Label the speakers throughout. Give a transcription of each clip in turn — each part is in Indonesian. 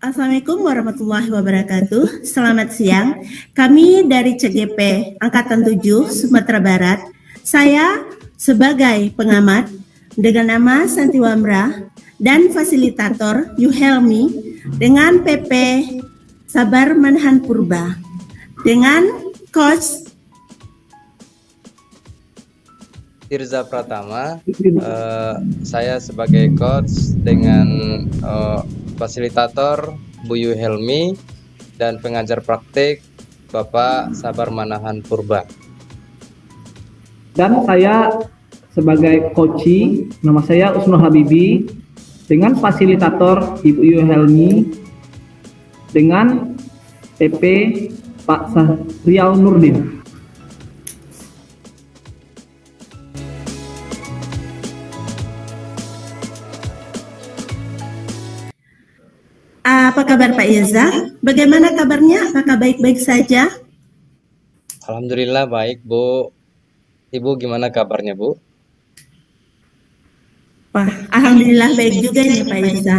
Speaker 1: Assalamualaikum warahmatullahi wabarakatuh. Selamat siang. Kami dari CGP Angkatan 7 Sumatera Barat. Saya sebagai pengamat dengan nama Santi Wamra dan fasilitator Yuhelmi dengan PP Sabar Manahan Purba dengan Coach
Speaker 2: Tirza Pratama, saya sebagai coach dengan fasilitator Bu Yu Helmi dan pengajar praktik Bapak Sabar Manahan Purba.
Speaker 3: Dan saya sebagai coach, nama saya Usnul Habibi dengan fasilitator Ibu Yu Helmi dengan PP Pak Sahrial Nurdin.
Speaker 1: Apa kabar Pak Irza? Bagaimana kabarnya? Apakah baik-baik saja?
Speaker 2: Alhamdulillah baik Bu. Ibu gimana kabarnya Bu?
Speaker 1: Wah, alhamdulillah baik juga nih Pak Irza.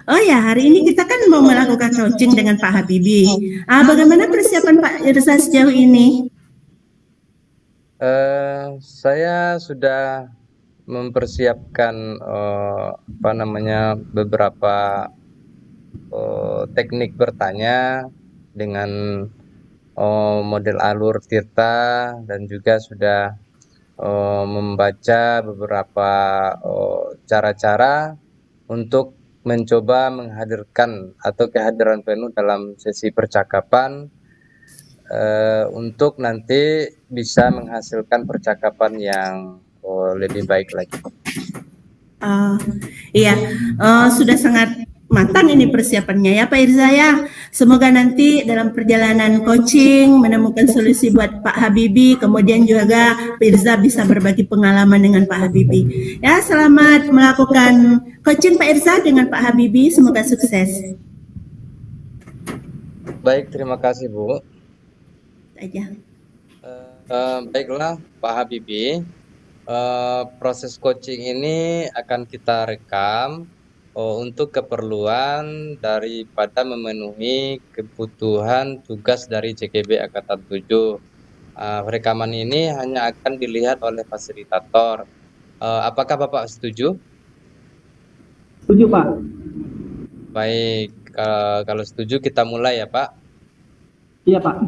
Speaker 1: Oh ya, hari ini kita kan mau melakukan coaching dengan Pak Habibi. Bagaimana persiapan Pak Irza sejauh ini?
Speaker 2: Saya sudah mempersiapkan beberapa teknik bertanya dengan model alur Tirta dan juga sudah membaca beberapa cara-cara untuk mencoba menghadirkan atau kehadiran penuh dalam sesi percakapan untuk nanti bisa menghasilkan percakapan yang lebih baik lagi.
Speaker 1: Iya, sudah sangat matang ini persiapannya ya Pak Irza ya. Semoga nanti dalam perjalanan coaching menemukan solusi buat Pak Habibi, kemudian juga Pak Irza bisa berbagi pengalaman dengan Pak Habibi. Ya, selamat melakukan coaching Pak Irza dengan Pak Habibi, semoga sukses.
Speaker 2: Baik, terima kasih Bu.
Speaker 1: Aja.
Speaker 2: Baiklah Pak Habibi, proses coaching ini akan kita rekam untuk keperluan daripada memenuhi kebutuhan tugas dari CGB Angkatan 7. Rekaman ini hanya akan dilihat oleh fasilitator. Apakah Bapak setuju?
Speaker 3: Setuju Pak.
Speaker 2: Baik, kalau setuju kita mulai ya Pak.
Speaker 3: Iya Pak.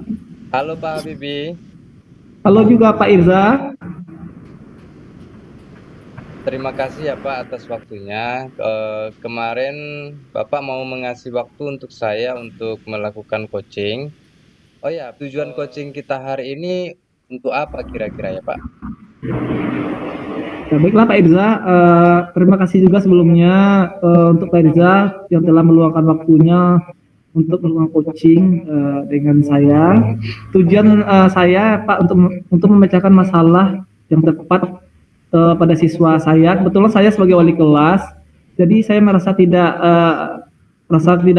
Speaker 2: Halo Pak Habibi.
Speaker 3: Halo juga Pak Irza.
Speaker 2: Terima kasih ya Pak atas waktunya. Kemarin Bapak mau mengasih waktu untuk saya untuk melakukan coaching. Oh ya, tujuan coaching kita hari ini untuk apa kira-kira ya Pak?
Speaker 3: Ya, baiklah Pak Irza, terima kasih juga sebelumnya untuk Pak Irza yang telah meluangkan waktunya untuk melakukan coaching dengan saya. Tujuan saya Pak untuk memecahkan masalah yang tepat pada siswa saya. Kebetulan saya sebagai wali kelas, jadi saya merasa tidak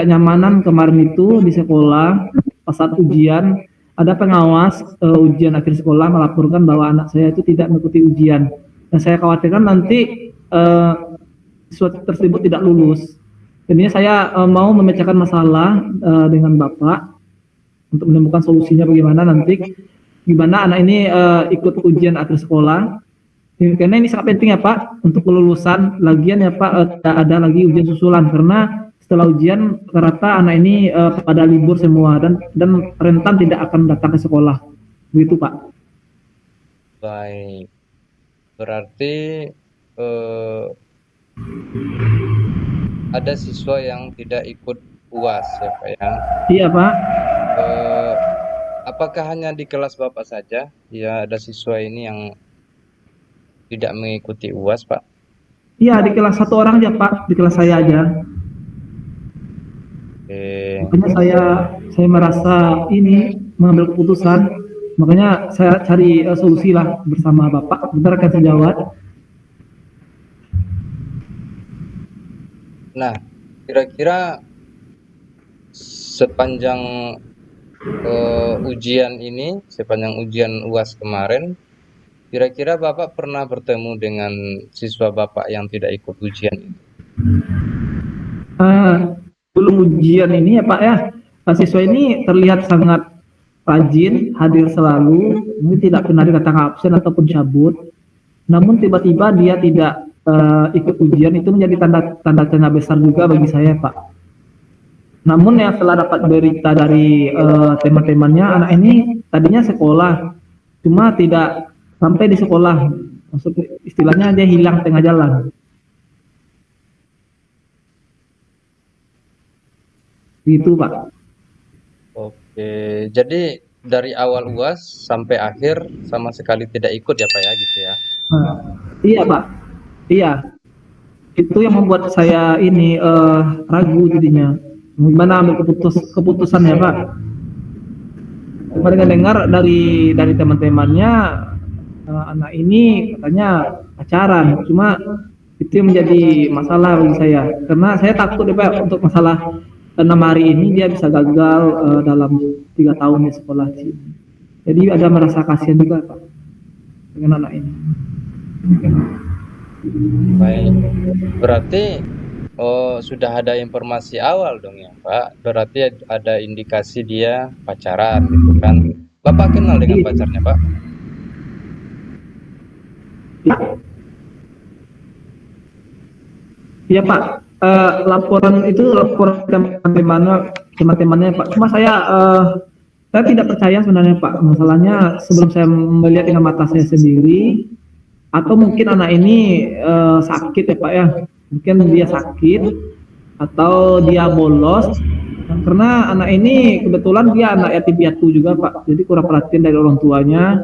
Speaker 3: nyamanan kemarin itu di sekolah pas saat ujian ada pengawas ujian akhir sekolah melaporkan bahwa anak saya itu tidak mengikuti ujian. Dan saya khawatirkan nanti siswa tersebut tidak lulus. Jadinya saya mau memecahkan masalah dengan Bapak untuk menemukan solusinya bagaimana nanti, gimana anak ini ikut ujian akhir sekolah. Karena ini sangat penting ya Pak untuk kelulusan. Lagian ya Pak ada lagi ujian susulan karena setelah ujian rata anak ini pada libur semua dan rentan tidak akan datang ke sekolah. Begitu Pak.
Speaker 2: Baik. Berarti ada siswa yang tidak ikut UAS ya Pak ya?
Speaker 3: Iya Pak.
Speaker 2: Apakah hanya di kelas Bapak saja ya ada siswa ini yang tidak mengikuti UAS Pak?
Speaker 3: Iya di kelas satu orang aja Pak, di kelas saya aja. Makanya saya merasa ini mengambil keputusan, makanya saya cari solusi lah bersama Bapak. Bentar akan saya jawab.
Speaker 2: Nah, kira-kira sepanjang sepanjang ujian UAS kemarin, kira-kira Bapak pernah bertemu dengan siswa Bapak yang tidak ikut ujian itu?
Speaker 3: Belum sebelum ujian ini ya Pak ya, siswa ini terlihat sangat rajin, hadir selalu, mungkin tidak pernah dikatakan absen ataupun cabut. Namun tiba-tiba dia tidak ikut ujian, itu menjadi tanda tanya besar juga bagi saya Pak. Namun yang setelah dapat berita dari teman-temannya, anak ini tadinya sekolah, cuma tidak sampai di sekolah. Maksud istilahnya dia hilang tengah jalan. Gitu Pak.
Speaker 2: Oke, jadi dari awal UAS sampai akhir sama sekali tidak ikut ya Pak ya gitu ya.
Speaker 3: Nah, iya Pak, iya. Itu yang membuat saya ini ragu jadinya. Gimana ambil keputusan ya Pak? Cuma dengar dari teman-temannya, anak ini katanya pacaran. Cuma itu yang menjadi masalah bagi saya. Karena saya takut ya Pak untuk masalah 6 hari ini dia bisa gagal dalam 3 tahun di sekolah di sini. Jadi ada merasa kasihan juga Pak dengan anak ini.
Speaker 2: Baik, berarti sudah ada informasi awal dong ya Pak. Berarti ada indikasi dia pacaran gitu kan. Bapak kenal dengan pacarnya Pak?
Speaker 3: Iya Pak, laporan teman-temannya Pak. Cuma saya tidak percaya sebenarnya Pak. Masalahnya sebelum saya melihat dengan mata saya sendiri, atau mungkin anak ini sakit ya Pak ya. Mungkin dia sakit atau dia bolos. Karena anak ini kebetulan dia anak yatim piatu juga Pak. Jadi kurang perhatian dari orang tuanya.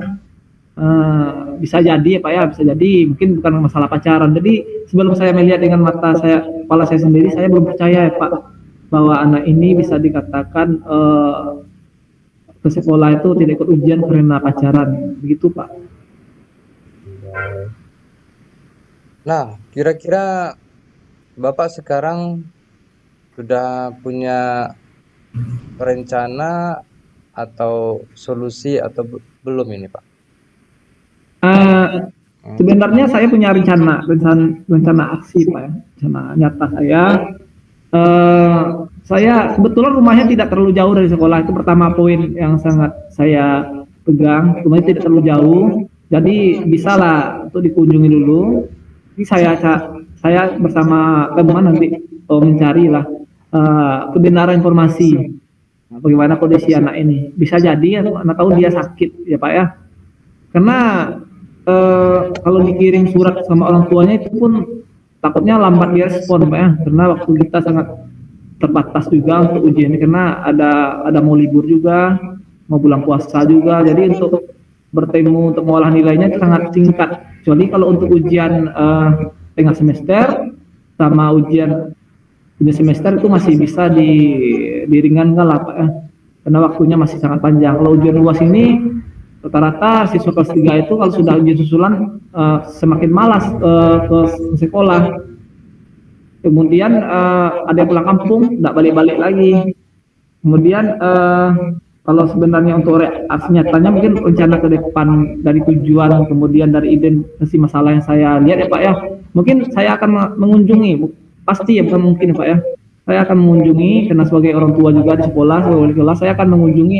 Speaker 3: Bisa jadi ya Pak ya, bisa jadi mungkin bukan masalah pacaran. Jadi sebelum saya melihat dengan mata saya, kepala saya sendiri, saya belum percaya ya Pak bahwa anak ini bisa dikatakan ke sekolah itu tidak ikut ujian karena pacaran, begitu Pak.
Speaker 2: Nah, kira-kira Bapak sekarang sudah punya rencana atau solusi atau belum ini Pak?
Speaker 3: Sebenarnya saya punya rencana aksi Pak ya, rencana nyata saya. Saya kebetulan rumahnya tidak terlalu jauh dari sekolah, itu pertama poin yang sangat saya pegang. Rumahnya tidak terlalu jauh, jadi bisa lah untuk dikunjungi dulu. Ini saya bersama teman nanti mencari lah kebenaran informasi bagaimana kondisi anak ini. Bisa jadi anak tahu dia sakit ya Pak ya, karena kalau dikirim surat sama orang tuanya itu pun takutnya lambat direspon Pak ya, karena waktu kita sangat terbatas juga untuk ujian ini, karena ada mau libur juga, mau bulan puasa juga, jadi untuk bertemu untuk mengolah nilainya sangat singkat. Kecuali kalau untuk ujian tengah semester sama ujian semester itu masih bisa diringankan lah Pak ya, karena waktunya masih sangat panjang. Kalau ujian luas ini rata-rata siswa kelas 3 itu kalau sudah ujian susulan semakin malas ke sekolah. Kemudian ada yang pulang kampung, tidak balik-balik lagi. Kemudian kalau sebenarnya untuk reaksi nyatanya mungkin rencana ke depan dari tujuan, kemudian dari identifikasi masalah yang saya lihat ya Pak ya, mungkin saya akan mengunjungi, pasti ya bukan mungkin Pak ya, saya akan mengunjungi karena sebagai orang tua juga di sekolah, sebagai wali kelas, saya akan mengunjungi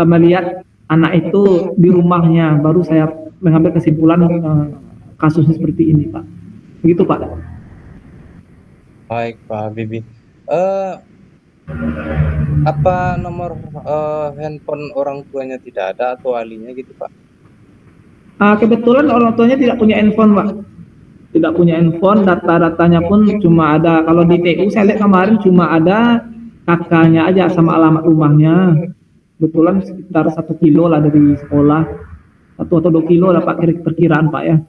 Speaker 3: melihat anak itu di rumahnya, baru saya mengambil kesimpulan kasusnya seperti ini Pak. Begitu Pak.
Speaker 2: Baik Pak Habibie. Apa nomor handphone orang tuanya tidak ada atau walinya gitu Pak?
Speaker 3: Kebetulan orang tuanya tidak punya handphone Pak. Tidak punya handphone, data-datanya pun cuma ada, kalau di TU saya lihat kemarin cuma ada kakaknya aja sama alamat rumahnya. Kebetulan sekitar 1 kilo lah dari sekolah, 1 atau 2 kilo lah Pak, perkiraan Pak ya.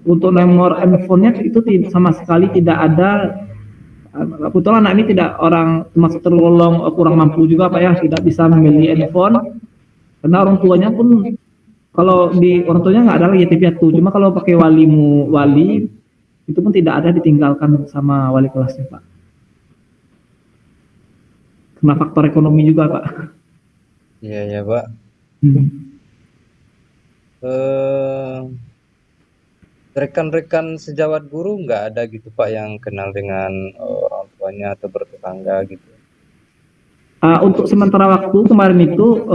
Speaker 3: Untuk nomor handphonenya itu sama sekali tidak ada. Kebetulan anak ini tidak orang termasuk tergolong kurang mampu juga Pak ya, tidak bisa membeli handphone, karena orang tuanya pun kalau di orang tuanya nggak ada lagi yatim piatu. Cuma kalau pakai wali itu pun tidak ada, ditinggalkan sama wali kelasnya Pak. Karena faktor ekonomi juga Pak.
Speaker 2: Iya ya Pak. Rekan-rekan sejawat guru nggak ada gitu Pak yang kenal dengan orang tua tuanya atau bertetangga gitu.
Speaker 3: Untuk sementara waktu kemarin itu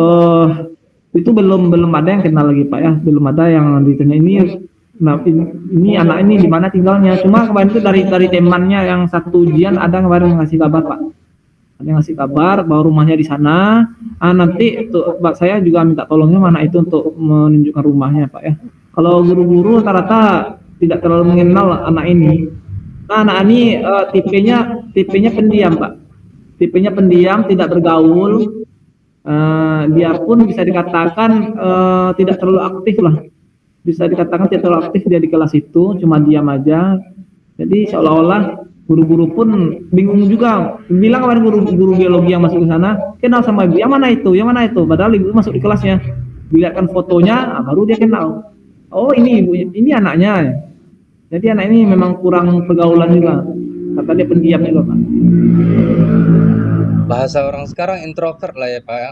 Speaker 3: belum ada yang kenal lagi Pak ya, belum ada yang ditanya ini. Nah, ini anak ini di mana tinggalnya. Cuma kemarin itu dari temannya yang satu ujian ada kemarin yang ngasih kabar Pak. Ada yang ngasih kabar bahwa rumahnya di sana. Nanti tuh, Pak, saya juga minta tolongnya mana itu untuk menunjukkan rumahnya Pak ya. Kalau guru-guru rata-rata tidak terlalu mengenal anak ini. Nah, anak ini tipenya pendiam Pak. Tipenya pendiam, tidak bergaul. Dia pun bisa dikatakan tidak terlalu aktif lah. Bisa dikatakan tidak terlalu aktif dia di kelas itu, cuma diam aja. Jadi seolah-olah guru-guru pun bingung juga. Bilang kemarin guru biologi yang masuk ke sana, kenal sama ibu, yang mana itu, yang mana itu. Padahal ibu masuk di kelasnya. Dilihatkan fotonya, baru dia kenal. Oh ini ibu, ini anaknya. Jadi anak ini memang kurang pergaulan juga. Kata dia pendiam juga Pak.
Speaker 2: Bahasa orang sekarang introvert lah ya Pak ya.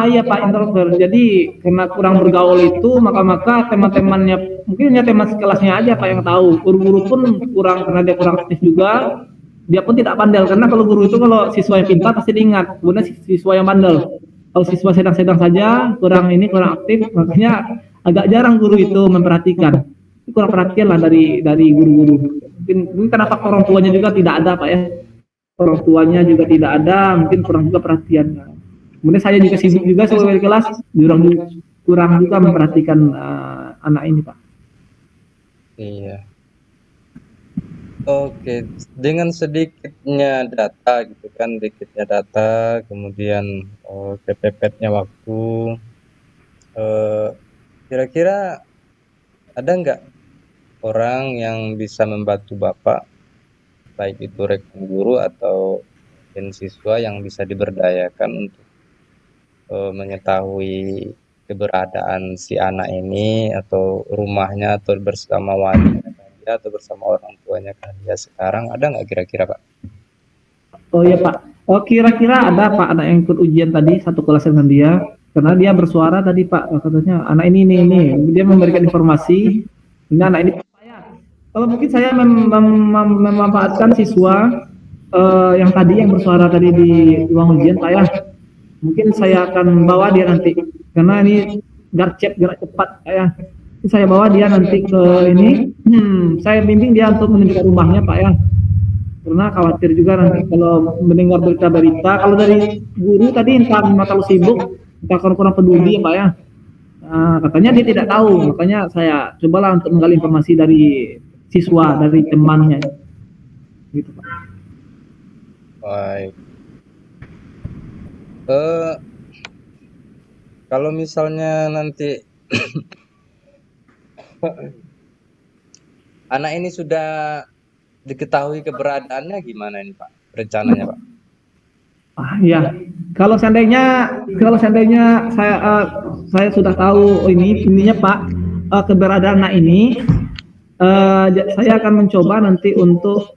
Speaker 3: Iya Pak, introvert. Jadi karena kurang bergaul itu, maka teman-temannya mungkin hanya teman sekelasnya aja Pak yang tahu. Guru-guru pun kurang, karena dia kurang aktif juga. Dia pun tidak pandai, karena kalau guru itu kalau siswa yang pintar pasti diingat. Kemudian siswa yang bandel. Kalau siswa sedang-sedang saja, kurang aktif, makanya agak jarang guru itu memperhatikan. Kurang perhatian lah dari guru-guru. Mungkin kenapa orang tuanya juga tidak ada Pak ya. Orang tuanya juga tidak ada, mungkin kurang juga perhatian. Kemudian saya juga sibuk juga sebagai kelas, kurang juga memperhatikan anak ini Pak.
Speaker 2: Iya. Oke, dengan sedikitnya data gitu kan, kemudian kepepetnya waktu, kira-kira ada nggak orang yang bisa membantu Bapak, baik itu rekan guru atau siswa yang bisa diberdayakan untuk mengetahui keberadaan si anak ini atau rumahnya atau bersama walinya dia atau bersama orang tuanya kan dia sekarang, ada nggak kira-kira Pak?
Speaker 3: Oh iya Pak, kira-kira ada Pak anak yang ikut ujian tadi satu kelas dengan dia, karena dia bersuara tadi Pak, katanya anak ini dia memberikan informasi, ini anak ini saya. Kalau mungkin saya memanfaatkan siswa yang tadi yang bersuara tadi di ruang ujian Pak ya. Mungkin saya akan bawa dia nanti, karena ini gerak cepat ya. Saya bawa dia nanti ke ini, saya bimbing dia untuk menunjukkan rumahnya Pak ya. Karena khawatir juga nanti kalau mendengar berita-berita, kalau dari guru tadi entah terlalu sibuk, entah kurang peduli ya Pak ya. Katanya dia tidak tahu, makanya saya cobalah untuk menggali informasi dari siswa, dari temannya, gitu Pak.
Speaker 2: Baik. Kalau misalnya nanti anak ini sudah diketahui keberadaannya, gimana ini Pak rencananya Pak?
Speaker 3: Ya, kalau seandainya saya sudah tahu ininya Pak, keberadaan anak ini, saya akan mencoba nanti untuk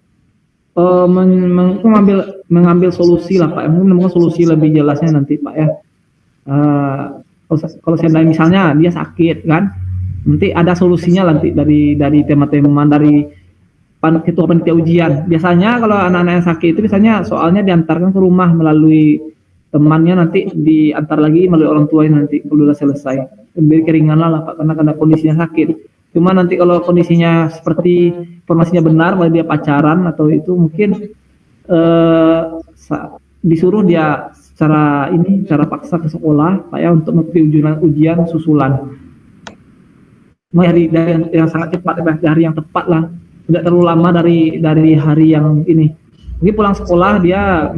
Speaker 3: mengambil solusi lah Pak, menemukan solusi lebih jelasnya nanti Pak ya. Kalau seandainya misalnya dia sakit kan, nanti ada solusinya nanti dari teman-teman, dari ketua panitia ujian. Biasanya kalau anak-anak yang sakit itu biasanya soalnya diantarkan ke rumah melalui temannya, nanti diantar lagi melalui orang tuanya nanti kalau sudah selesai. Lebih keringan lah Pak, karena kondisinya sakit. Cuma nanti kalau kondisinya seperti informasinya benar bahwa dia pacaran atau itu, mungkin disuruh dia secara paksa ke sekolah Pak ya, untuk mengikuti ujian susulan. Dari yang sangat cepat, dari yang tepat lah, tidak terlalu lama dari hari yang ini. Mungkin pulang sekolah dia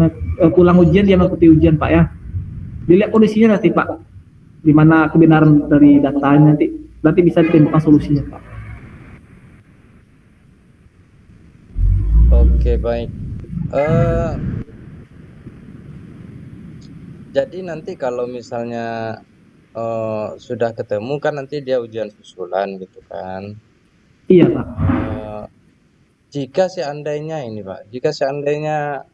Speaker 3: pulang ujian dia mengikuti ujian Pak ya. Dilihat kondisinya nanti Pak, di mana kebenaran dari datanya, nanti bisa ditemukan solusinya Pak.
Speaker 2: Oke baik. Jadi nanti kalau misalnya sudah ketemu kan nanti dia ujian susulan gitu kan?
Speaker 3: Iya Pak.
Speaker 2: Jika seandainya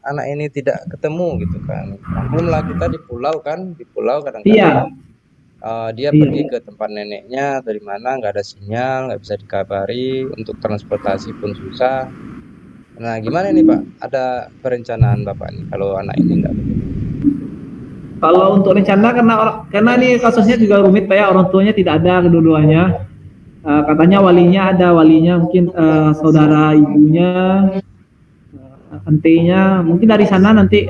Speaker 2: anak ini tidak ketemu gitu kan, belumlah kita di pulau kadang-kadang.
Speaker 3: Iya.
Speaker 2: Dia pergi ke tempat neneknya atau di mana, nggak ada sinyal, nggak bisa dikabari, untuk transportasi pun susah. Nah, gimana nih Pak? Ada perencanaan Bapak nih kalau anak ini enggak begitu?
Speaker 3: Kalau untuk rencana karena ini kasusnya juga rumit Pak ya, orang tuanya tidak ada kedua-duanya. Katanya walinya mungkin saudara ibunya, antenya, mungkin dari sana nanti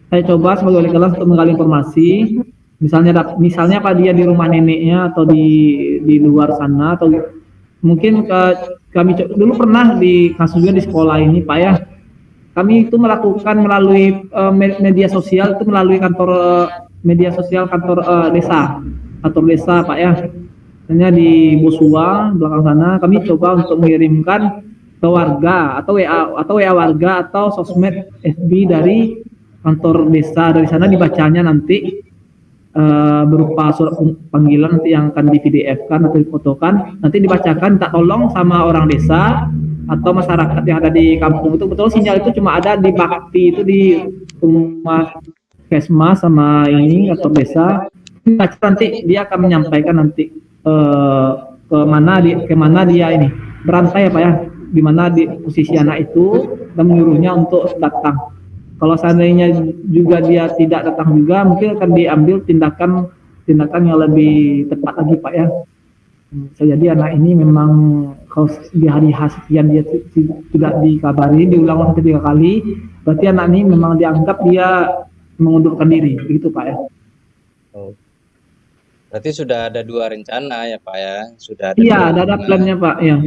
Speaker 3: saya coba sebagai wali kelas untuk menggali informasi. Misalnya Pak dia di rumah neneknya atau di luar sana atau mungkin dulu pernah di kasus juga di sekolah ini Pak ya. Kami itu melakukan melalui media sosial itu melalui kantor media sosial kantor desa Pak ya. Misalnya di Bosua belakang sana kami coba untuk mengirimkan ke warga atau WA warga atau sosmed FB dari kantor desa. Dari sana dibacanya nanti berupa surat panggilan nanti yang akan di PDF-kan atau difotokan, nanti dibacakan tak tolong sama orang desa atau masyarakat yang ada di kampung itu. Betul sinyal itu cuma ada di bakti itu di rumah Kesmas sama ini atau desa. Nanti dia akan menyampaikan nanti kemana dia ini berantai ya Pak ya, di mana di posisi anak itu dan menyuruhnya untuk datang. Kalau seandainya juga dia tidak datang juga, mungkin akan diambil tindakan yang lebih tepat lagi Pak ya. Bisa jadi anak ini memang kalau di hari sekian dia tidak dikabari, diulang ketiga kali, berarti anak ini memang dianggap dia mengundurkan diri, begitu Pak ya.
Speaker 2: Oh. Berarti sudah ada 2 rencana ya Pak ya? Sudah ada
Speaker 3: Iya,
Speaker 2: 2
Speaker 3: ada
Speaker 2: rencana.
Speaker 3: plannya Pak ya.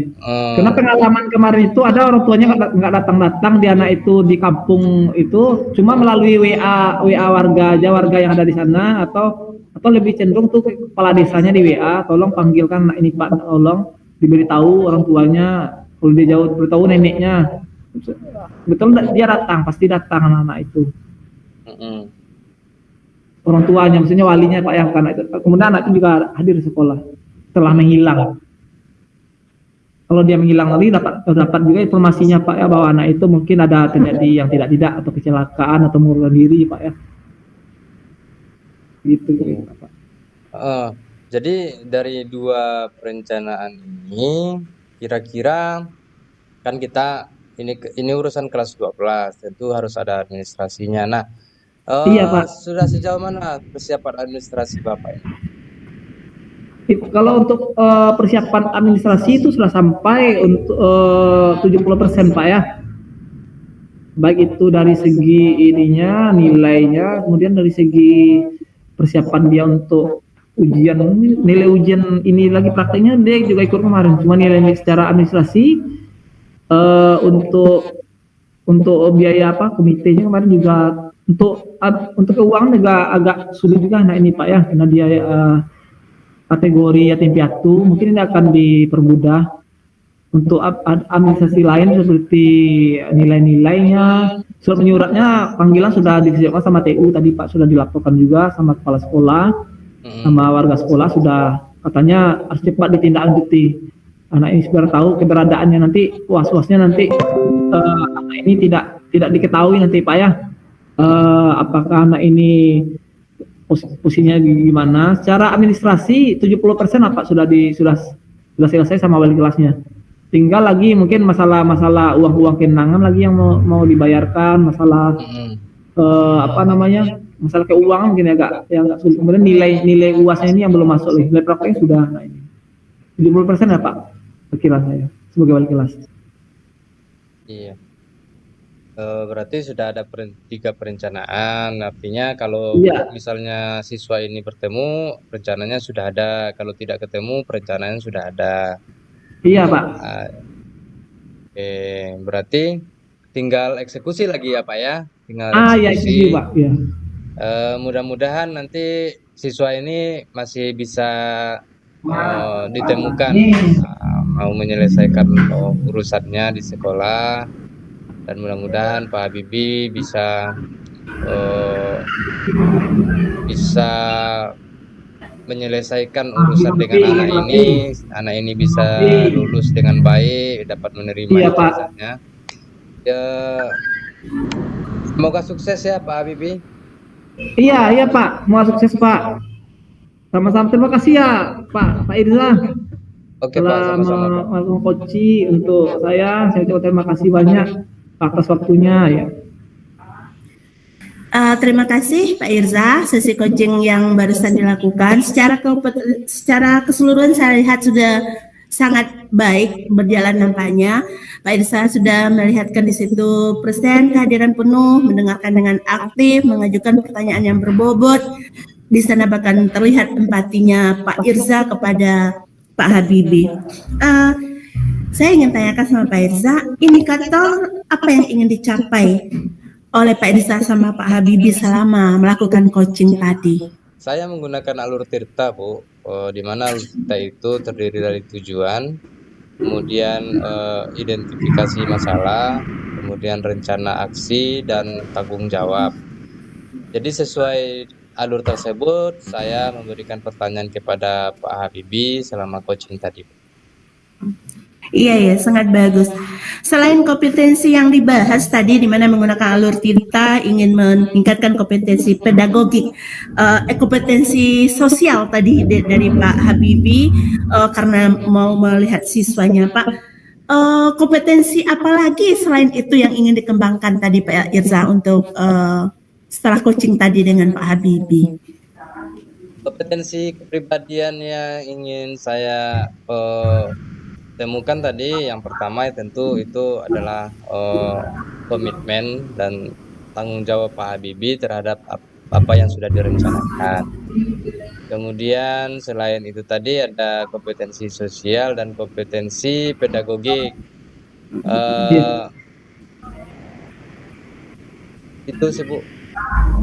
Speaker 3: Karena pengalaman kemarin itu ada orang tuanya nggak datang-datang, di anak itu di kampung itu cuma melalui WA warga aja, warga yang ada di sana atau lebih cenderung tuh kepala desanya di WA, tolong panggilkan anak ini Pak, tolong diberitahu orang tuanya, kalau dia jauh beritahu neneknya. Betul dia datang, pasti datang anak-anak itu. Orang tuanya, maksudnya walinya Pak yang anak itu. Kemudian anak itu juga hadir di sekolah setelah menghilang. Kalau dia menghilang lagi dapat juga informasinya Pak ya, bahwa anak itu mungkin ada terjadi yang tidak atau kecelakaan atau mengurungkan diri Pak ya. Gitu Pak.
Speaker 2: Jadi dari 2 perencanaan ini kira-kira kan kita ini urusan kelas 12, tentu harus ada administrasinya. Nah,
Speaker 3: Iya Pak.
Speaker 2: sudah sejauh mana persiapan administrasi Bapak ini?
Speaker 3: Kalau untuk persiapan administrasi itu sudah sampai untuk 70% Pak ya. Baik itu dari segi ininya, nilainya, kemudian dari segi persiapan dia untuk ujian, nilai ujian ini lagi prakteknya dia juga ikut kemarin. Cuma nilai secara administrasi untuk biaya komitenya kemarin juga untuk keuangan juga agak sulit juga nah ini Pak ya, karena dia kategori yatim piatu, mungkin ini akan dipermudah. Untuk administrasi lain seperti nilai-nilainya, surat menyuratnya panggilan sudah disiapkan sama TU tadi Pak, sudah dilaporkan juga sama kepala sekolah, sama warga sekolah, sudah katanya harus cepat ditindaklanjuti. Anak ini biar tahu keberadaannya, nanti was-wasnya nanti anak ini tidak diketahui nanti Pak ya. Apakah anak ini posisinya gimana? Secara administrasi 70% Pak sudah selesai sama wali kelasnya. Tinggal lagi mungkin masalah uang kenangan lagi yang mau dibayarkan, masalah masalah keuangan mungkin agak sulit. Kemudian nilai UASnya ini yang belum masuk nih. Nilai prakteknya sudah nah ini 70% ya Pak, perkiraan saya sebagai wali kelas. Iya.
Speaker 2: Berarti sudah ada 3 perencanaan, artinya kalau misalnya siswa ini bertemu, rencananya sudah ada, kalau tidak ketemu, perencanaan sudah ada.
Speaker 3: Iya Pak.
Speaker 2: Oke, berarti tinggal eksekusi lagi ya Pak ya? Tinggal
Speaker 3: eksekusi. Ya, Pak. Ya.
Speaker 2: Mudah-mudahan nanti siswa ini masih bisa ditemukan, mau menyelesaikan urusannya di sekolah. Dan mudah-mudahan Pak Habibie bisa menyelesaikan urusan dengan anak ini bisa lulus dengan baik, dapat menerima ijazahnya. Ya, semoga sukses ya Pak Habibie.
Speaker 3: Iya Pak, semoga sukses Pak. Sama-sama, terima kasih ya Pak Irza.
Speaker 2: Oke Pak,
Speaker 3: telah
Speaker 2: sama-sama Pak.
Speaker 3: mengcoaching untuk saya ucapkan terima kasih banyak atas waktunya ya.
Speaker 1: Terima kasih Pak Irza, sesi coaching yang barusan dilakukan. Secara keseluruhan saya lihat sudah sangat baik berjalan nampaknya. Pak Irza sudah melihatkan di situ present kehadiran penuh, mendengarkan dengan aktif, mengajukan pertanyaan yang berbobot. Di sana bahkan terlihat empatinya Pak Irza kepada Pak Habibie. Saya ingin tanyakan sama Pak Irza, indikator apa yang ingin dicapai oleh Pak Irza sama Pak Habibie selama melakukan coaching tadi?
Speaker 2: Saya menggunakan alur tirta, Bu, di mana alur tirta itu terdiri dari tujuan, kemudian identifikasi masalah, kemudian rencana aksi, dan tanggung jawab. Jadi sesuai alur tersebut, saya memberikan pertanyaan kepada Pak Habibie selama coaching tadi.
Speaker 1: Iya, sangat bagus. Selain kompetensi yang dibahas tadi, di mana menggunakan alur tinta ingin meningkatkan kompetensi pedagogik, kompetensi sosial tadi dari Pak Habibie, karena mau melihat siswanya, Pak. Kompetensi apa lagi selain itu yang ingin dikembangkan tadi Pak Irza untuk setelah coaching tadi dengan Pak Habibie?
Speaker 2: Kompetensi kepribadian yang ingin saya temukan tadi, yang pertama tentu itu adalah komitmen dan tanggung jawab Pak Habibie terhadap apa yang sudah direncanakan. Kemudian selain itu tadi ada kompetensi sosial dan kompetensi pedagogik. Itu sih Bu.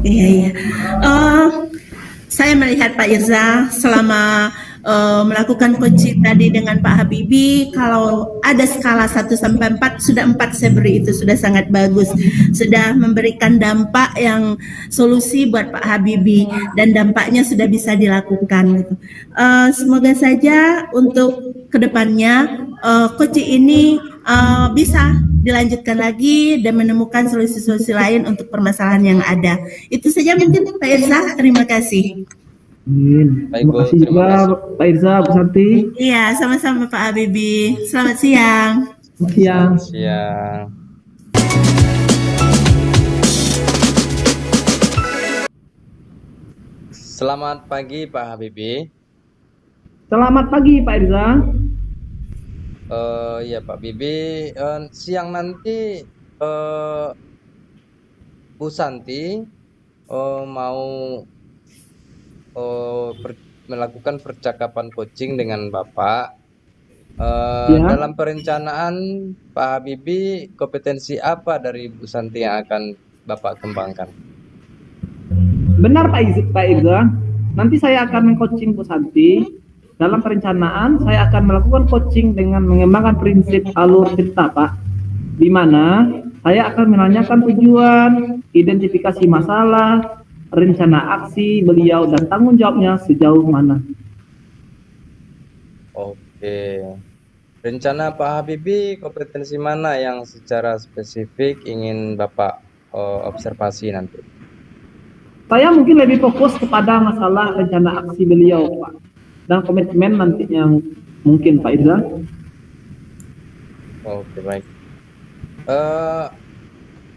Speaker 1: Iya. Saya melihat Pak Irza selama melakukan coaching tadi dengan Pak Habibie, kalau ada skala 1 sampai 4, sudah 4 saya beri, itu sudah sangat bagus. Sudah memberikan dampak yang solusi buat Pak Habibie dan dampaknya sudah bisa dilakukan gitu. Semoga saja untuk kedepannya coaching ini bisa dilanjutkan lagi dan menemukan solusi-solusi lain untuk permasalahan yang ada. Itu saja mungkin Pak Irza, terima kasih.
Speaker 3: Amin. Terima kasih juga Pak Irza, Bu Santi.
Speaker 1: Iya, sama-sama Pak Habibie. Selamat siang.
Speaker 3: Siang.
Speaker 2: Siang. Selamat pagi Pak Habibie.
Speaker 3: Selamat pagi Pak Irza.
Speaker 2: Ya Pak Bibi, siang nanti Bu Santi mau melakukan percakapan coaching dengan Bapak. Dalam perencanaan Pak Habibie, kompetensi apa dari Bu Santi yang akan Bapak kembangkan?
Speaker 3: Benar Pak Irza, nanti saya akan meng-coaching Bu Santi. Dalam perencanaan, saya akan melakukan coaching dengan mengembangkan prinsip alur cerita, Pak. Di mana saya akan menanyakan tujuan, identifikasi masalah, rencana aksi beliau, dan tanggung jawabnya sejauh mana.
Speaker 2: Oke. Rencana Pak Habibie, kompetensi mana yang secara spesifik ingin Bapak observasi nanti?
Speaker 3: Saya mungkin lebih fokus kepada masalah rencana aksi beliau, Pak. Dan komitmen nantinya mungkin Pak Irza.
Speaker 2: Oke, baik.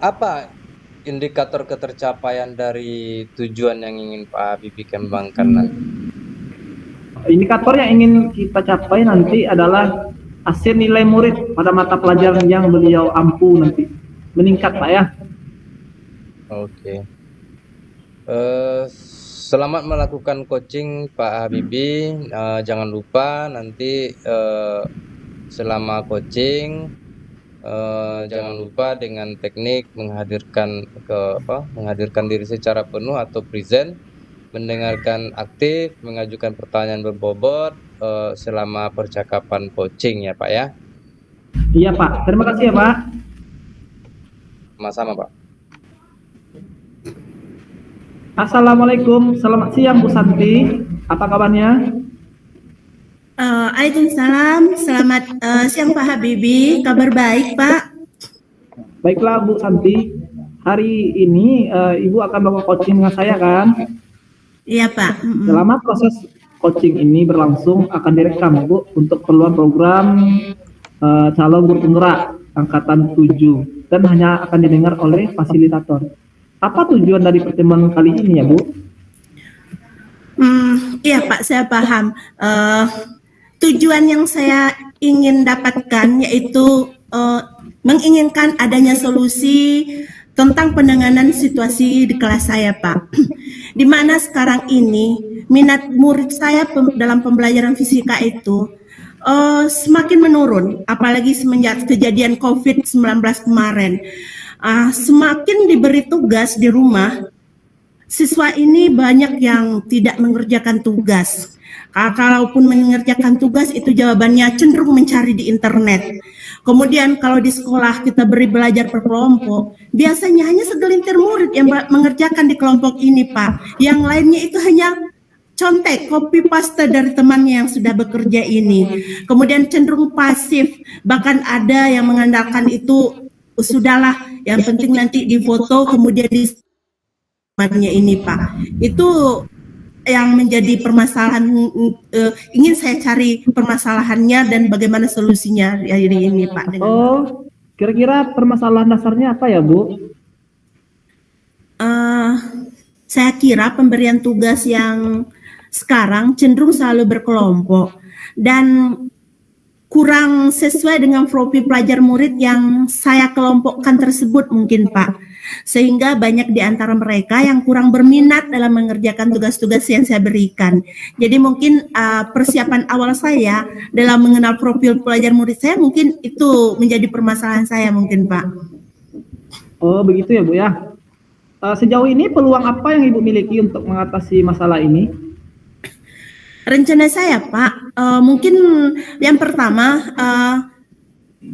Speaker 2: Apa indikator ketercapaian dari tujuan yang ingin Pak Habibie kembangkan nanti?
Speaker 3: Indikator yang ingin kita capai nanti adalah hasil nilai murid pada mata pelajaran yang beliau ampu nanti meningkat, Pak ya.
Speaker 2: Oke. Selamat melakukan coaching Pak Habibie. Jangan lupa nanti selama coaching jangan lupa dengan teknik menghadirkan diri secara penuh atau present, mendengarkan aktif, mengajukan pertanyaan berbobot selama percakapan coaching ya Pak ya.
Speaker 3: Iya Pak, terima kasih ya Pak.
Speaker 2: Sama-sama Pak.
Speaker 3: Assalamualaikum, selamat siang Bu Santi, apa kabarnya?
Speaker 1: Waalaikumsalam, selamat siang Pak Habibie, kabar baik Pak?
Speaker 3: Baiklah Bu Santi, hari ini Ibu akan melakukan coaching dengan saya kan?
Speaker 1: Iya Pak.
Speaker 3: Selama proses coaching ini berlangsung akan direkam ya Bu untuk keperluan program calon guru penggerak angkatan 7 dan hanya akan didengar oleh fasilitator. Apa tujuan dari pertemuan kali ini ya Bu?
Speaker 1: Iya Pak, saya paham. Tujuan yang saya ingin dapatkan yaitu menginginkan adanya solusi tentang penanganan situasi di kelas saya Pak. Di mana sekarang ini minat murid saya dalam pembelajaran fisika itu semakin menurun, apalagi semenjak kejadian COVID-19 kemarin. Semakin diberi tugas di rumah, siswa ini banyak yang tidak mengerjakan tugas. Kalaupun mengerjakan tugas itu jawabannya cenderung mencari di internet. Kemudian kalau di sekolah kita beri belajar per kelompok, biasanya hanya segelintir murid yang mengerjakan di kelompok ini Pak. Yang lainnya itu hanya contek, copy paste dari temannya yang sudah bekerja ini. Kemudian cenderung pasif, bahkan ada yang mengandalkan itu sudahlah, yang penting nanti difoto kemudian di temannya ini Pak. Itu yang menjadi permasalahan, ingin saya cari permasalahannya dan bagaimana solusinya hari ini Pak.
Speaker 3: Oh, kira-kira permasalahan dasarnya apa ya Bu?
Speaker 1: Saya kira pemberian tugas yang sekarang cenderung selalu berkelompok dan kurang sesuai dengan profil pelajar murid yang saya kelompokkan tersebut mungkin Pak. Sehingga banyak di antara mereka yang kurang berminat dalam mengerjakan tugas-tugas yang saya berikan. Jadi mungkin persiapan awal saya dalam mengenal profil pelajar murid saya mungkin itu menjadi permasalahan saya mungkin Pak.
Speaker 3: Oh begitu ya Bu ya. Sejauh ini peluang apa yang Ibu miliki untuk mengatasi masalah ini?
Speaker 1: Rencana saya Pak, mungkin yang pertama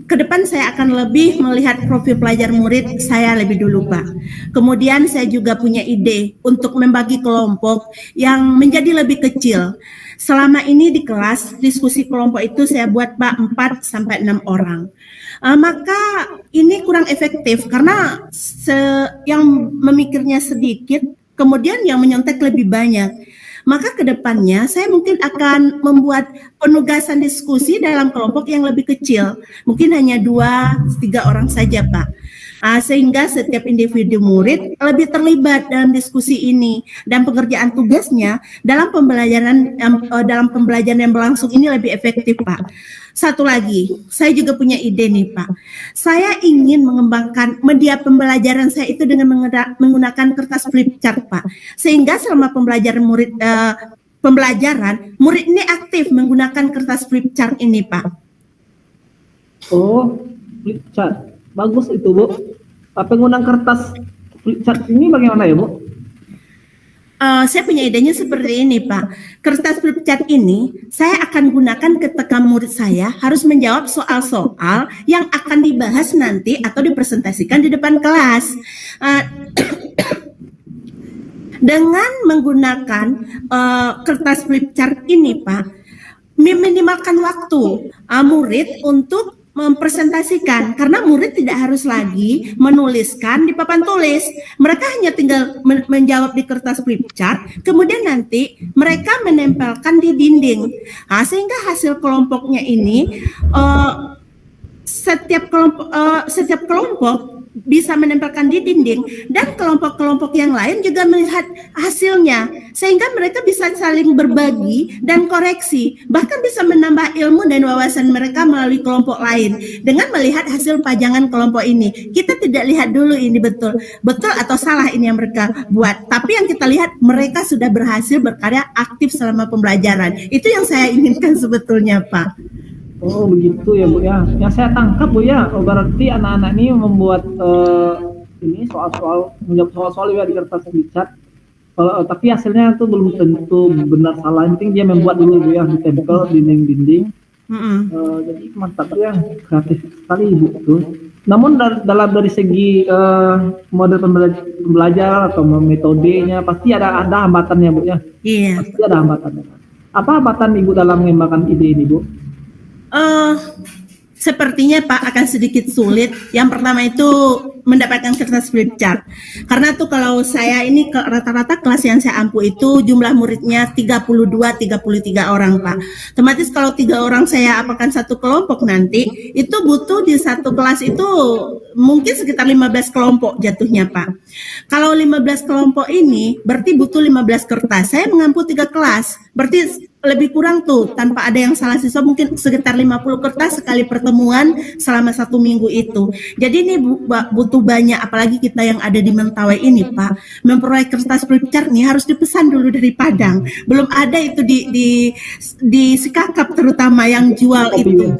Speaker 1: ke depan saya akan lebih melihat profil pelajar murid saya lebih dulu Pak. Kemudian saya juga punya ide untuk membagi kelompok yang menjadi lebih kecil. Selama ini di kelas diskusi kelompok itu saya buat Pak 4 sampai 6 orang. Maka ini kurang efektif karena yang memikirnya sedikit, kemudian yang menyontek lebih banyak. Maka ke depannya saya mungkin akan membuat penugasan diskusi dalam kelompok yang lebih kecil. Mungkin hanya 2-3 orang saja Pak. Sehingga setiap individu murid lebih terlibat dalam diskusi ini dan pekerjaan tugasnya dalam pembelajaran yang berlangsung ini lebih efektif Pak. Satu lagi, saya juga punya ide nih Pak. Saya ingin mengembangkan media pembelajaran saya itu dengan menggunakan kertas flip chart Pak. Sehingga selama pembelajaran murid ini aktif menggunakan kertas flip chart ini Pak.
Speaker 3: Oh, flip chart. Bagus itu Bu. Penggunaan kertas flip chart ini bagaimana ya Bu?
Speaker 1: Saya punya idenya seperti ini Pak. Kertas flip chart ini saya akan gunakan ketika murid saya harus menjawab soal-soal yang akan dibahas nanti atau dipresentasikan di depan kelas. Dengan menggunakan kertas flip chart ini Pak, meminimalkan waktu murid untuk mempresentasikan karena murid tidak harus lagi menuliskan di papan tulis. Mereka hanya tinggal menjawab di kertas flip chart, kemudian nanti mereka menempelkan di dinding. Sehingga hasil kelompoknya ini setiap kelompok bisa menempelkan di dinding dan kelompok-kelompok yang lain juga melihat hasilnya sehingga mereka bisa saling berbagi dan koreksi, bahkan bisa menambah ilmu dan wawasan mereka melalui kelompok lain dengan melihat hasil pajangan kelompok ini. Kita tidak lihat dulu ini betul atau salah ini yang mereka buat, tapi yang kita lihat mereka sudah berhasil berkarya aktif selama pembelajaran. Itu yang saya inginkan sebetulnya Pak.
Speaker 3: Oh begitu ya Bu ya. Yang saya tangkap Bu ya, berarti anak-anak ini membuat ini menjawab soal-soal ya di kertas flipchart. Tapi hasilnya itu belum tentu benar salah. Yang penting dia membuat dulu Bu ya, ditempel dinding-dinding. Jadi mantap ya, kreatif sekali Ibu itu. Namun dari segi model pembelajaran atau metodenya pasti ada hambatannya Bu ya.
Speaker 1: Iya.
Speaker 3: Pasti ada hambatannya. Apa hambatan Ibu dalam mengembangkan ide ini Bu?
Speaker 1: sepertinya Pak akan sedikit sulit. Yang pertama itu mendapatkan kertas flip chart. Karena tuh kalau saya ini rata-rata kelas yang saya ampu itu jumlah muridnya 32-33 orang Pak. Otomatis kalau 3 orang saya apakan satu kelompok nanti, itu butuh di satu kelas itu mungkin sekitar 15 kelompok jatuhnya Pak. Kalau 15 kelompok ini berarti butuh 15 kertas. Saya mengampu 3 kelas. Berarti lebih kurang tuh tanpa ada yang salah siswa mungkin sekitar 50 kertas sekali pertemuan selama 1 minggu itu. Jadi ini butuh banyak, apalagi kita yang ada di Mentawai ini Pak, memperoleh kertas flip chart nih harus dipesan dulu dari Padang. Belum ada itu di Sikakap terutama yang jual itu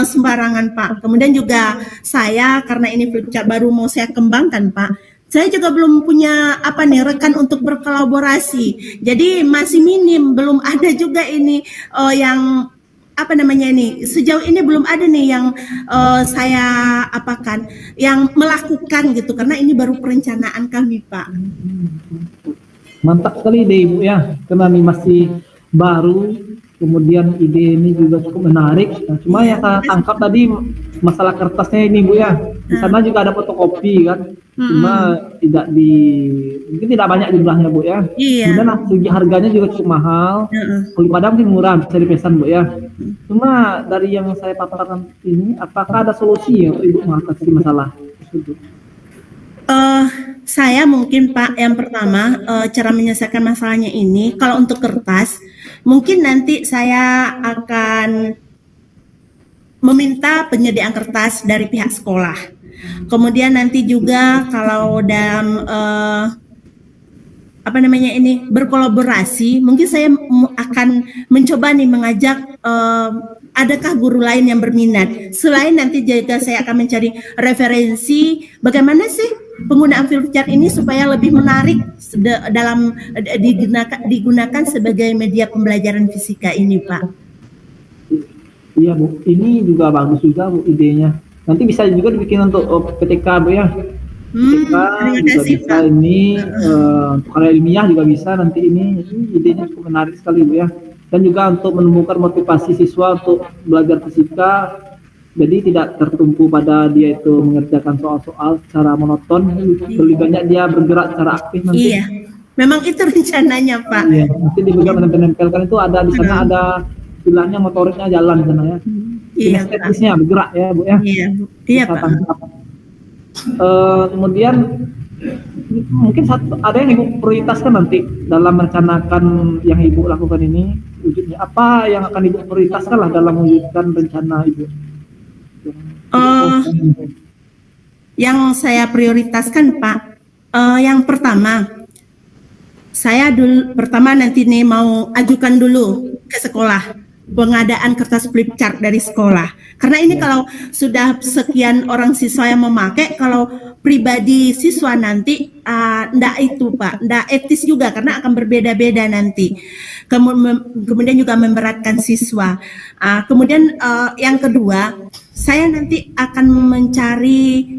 Speaker 1: sembarangan Pak. Kemudian juga saya karena ini flip chart baru mau saya kembangkan Pak. Saya juga belum punya rekan untuk berkolaborasi. Jadi masih minim, belum ada juga ini yang sejauh ini belum ada nih yang saya yang melakukan gitu karena ini baru perencanaan kami Pak.
Speaker 3: Mantap sekali deh Ibu ya, karena ini masih baru, kemudian ide ini juga cukup menarik. Nah, cuma yang saya tangkap tadi masalah kertasnya ini Bu ya, di sana juga ada fotokopi kan, cuma mungkin tidak banyak jumlahnya Bu ya.
Speaker 1: Iya.
Speaker 3: Kemudian segi harganya juga cukup mahal. Kalau di Padang mungkin murah, bisa dipesan Bu ya. Cuma dari yang saya paparkan ini, apakah ada solusi ya untuk Ibu mengatasi masalah tersebut?
Speaker 1: Saya mungkin Pak, yang pertama cara menyelesaikan masalahnya ini, kalau untuk kertas, mungkin nanti saya akan meminta penyediaan kertas dari pihak sekolah. Kemudian nanti juga kalau dalam berkolaborasi, mungkin saya akan mencoba nih mengajak adakah guru lain yang berminat. Selain nanti juga saya akan mencari referensi bagaimana sih penggunaan flip chart ini supaya lebih menarik dalam digunakan sebagai media pembelajaran fisika ini Pak.
Speaker 3: Iya Bu, ini juga bagus juga Bu idenya. Nanti bisa juga dibikin untuk PTK Bu ya. PTK juga bisa Pak. Ini untuk karya ilmiah juga bisa nanti ini idenya cukup menarik sekali Bu ya. Dan juga untuk menemukan motivasi siswa untuk belajar fisika, jadi tidak tertumpu pada dia itu mengerjakan soal-soal secara monoton, lebih banyak dia bergerak secara aktif nanti.
Speaker 1: Iya, memang itu rencananya Pak.
Speaker 3: Iya, nanti di bagian menempelkan itu ada di sana ada istilahnya motoriknya jalan di sana ya.
Speaker 1: Iya,
Speaker 3: kinestetisnya bergerak ya Bu ya.
Speaker 1: Iya Pak.
Speaker 3: Kemudian mungkin ada yang Ibu prioritaskan nanti dalam merencanakan yang Ibu lakukan ini, wujudnya apa yang akan Ibu prioritaskan lah dalam mewujudkan rencana Ibu?
Speaker 1: Yang saya prioritaskan Pak, yang pertama saya pertama nanti nih mau ajukan dulu ke sekolah pengadaan kertas flip chart dari sekolah. Karena ini kalau sudah sekian orang siswa yang memakai, kalau pribadi siswa nanti ndak itu Pak, ndak etis juga karena akan berbeda-beda nanti. Kemudian juga memberatkan siswa. Kemudian yang kedua, saya nanti akan mencari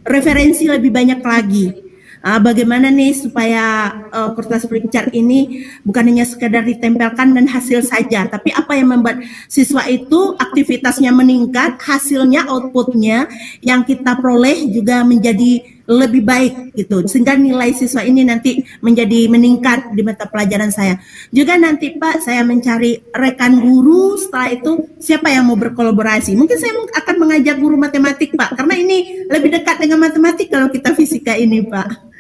Speaker 1: referensi lebih banyak lagi. Bagaimana nih supaya kertas flip chart ini bukan hanya sekedar ditempelkan dan hasil saja, tapi apa yang membuat siswa itu aktivitasnya meningkat, hasilnya, outputnya yang kita peroleh juga menjadi lebih baik gitu, sehingga nilai siswa ini nanti menjadi meningkat di mata pelajaran saya. Juga nanti Pak, saya mencari rekan guru. Setelah itu siapa yang mau berkolaborasi? Mungkin saya akan mengajak guru matematik Pak, karena ini lebih dekat dengan matematik kalau kita fisika ini Pak.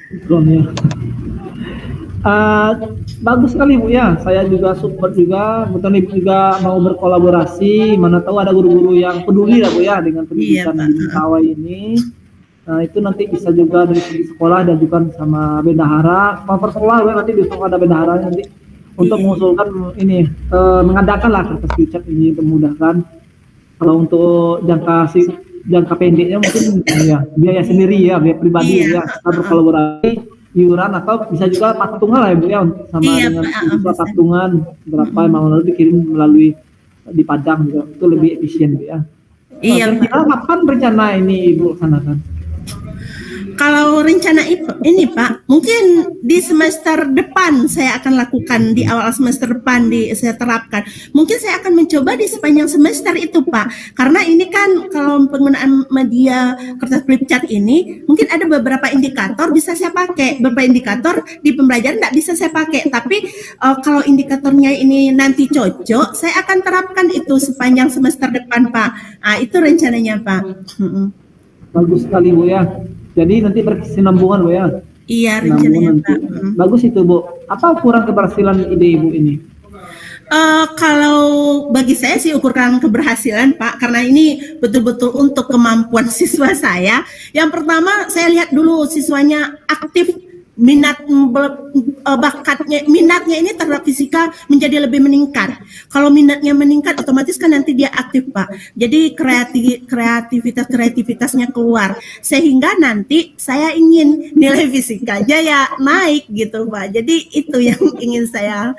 Speaker 3: Bagus sekali Bu ya, saya juga support juga, betul Ibu juga mau berkolaborasi, mana tahu ada guru-guru yang peduli lah Bu ya dengan pendidikan di Mentawai ini. Nah itu nanti bisa juga dari segi sekolah dan juga sama bendahara, sekolah Bu, nanti besok ada bendahara nanti untuk mengusulkan ini, mengadakan lah kertas flip chart ini memudahkan. Kalau untuk jangka pendeknya mungkin ya biaya sendiri ya, biaya pribadi ya, kita berkolaborasi iuran atau bisa juga patungan lah ya Bu ya, sama dengan siswa patungan berapa yang mau dikirim melalui di Padang juga, itu lebih efisien Bu ya. Kira-kira kapan rencana ini Ibu laksanakan?
Speaker 1: Kalau rencana ini Pak, mungkin di semester depan saya akan lakukan, di awal semester depan saya terapkan. Mungkin saya akan mencoba di sepanjang semester itu Pak, karena ini kan kalau penggunaan media kertas flipchart ini mungkin ada beberapa indikator bisa saya pakai, beberapa indikator di pembelajaran tidak bisa saya pakai. Tapi kalau indikatornya ini nanti cocok, saya akan terapkan itu sepanjang semester depan Pak. Nah, itu rencananya Pak.
Speaker 3: Bagus sekali Bu ya. Jadi nanti berkesinambungan Bu ya.
Speaker 1: Iya rencananya Pak.
Speaker 3: Bagus itu Bu. Apa ukuran keberhasilan ide Ibu ini?
Speaker 1: Kalau bagi saya sih ukuran keberhasilan Pak, karena ini betul-betul untuk kemampuan siswa saya. Yang pertama saya lihat dulu siswanya aktif, minatnya ini terhadap fisika menjadi lebih meningkat. Kalau minatnya meningkat, otomatis kan nanti dia aktif Pak. Jadi kreativitasnya keluar, sehingga nanti saya ingin nilai fisikanya ya naik gitu Pak. Jadi itu yang ingin saya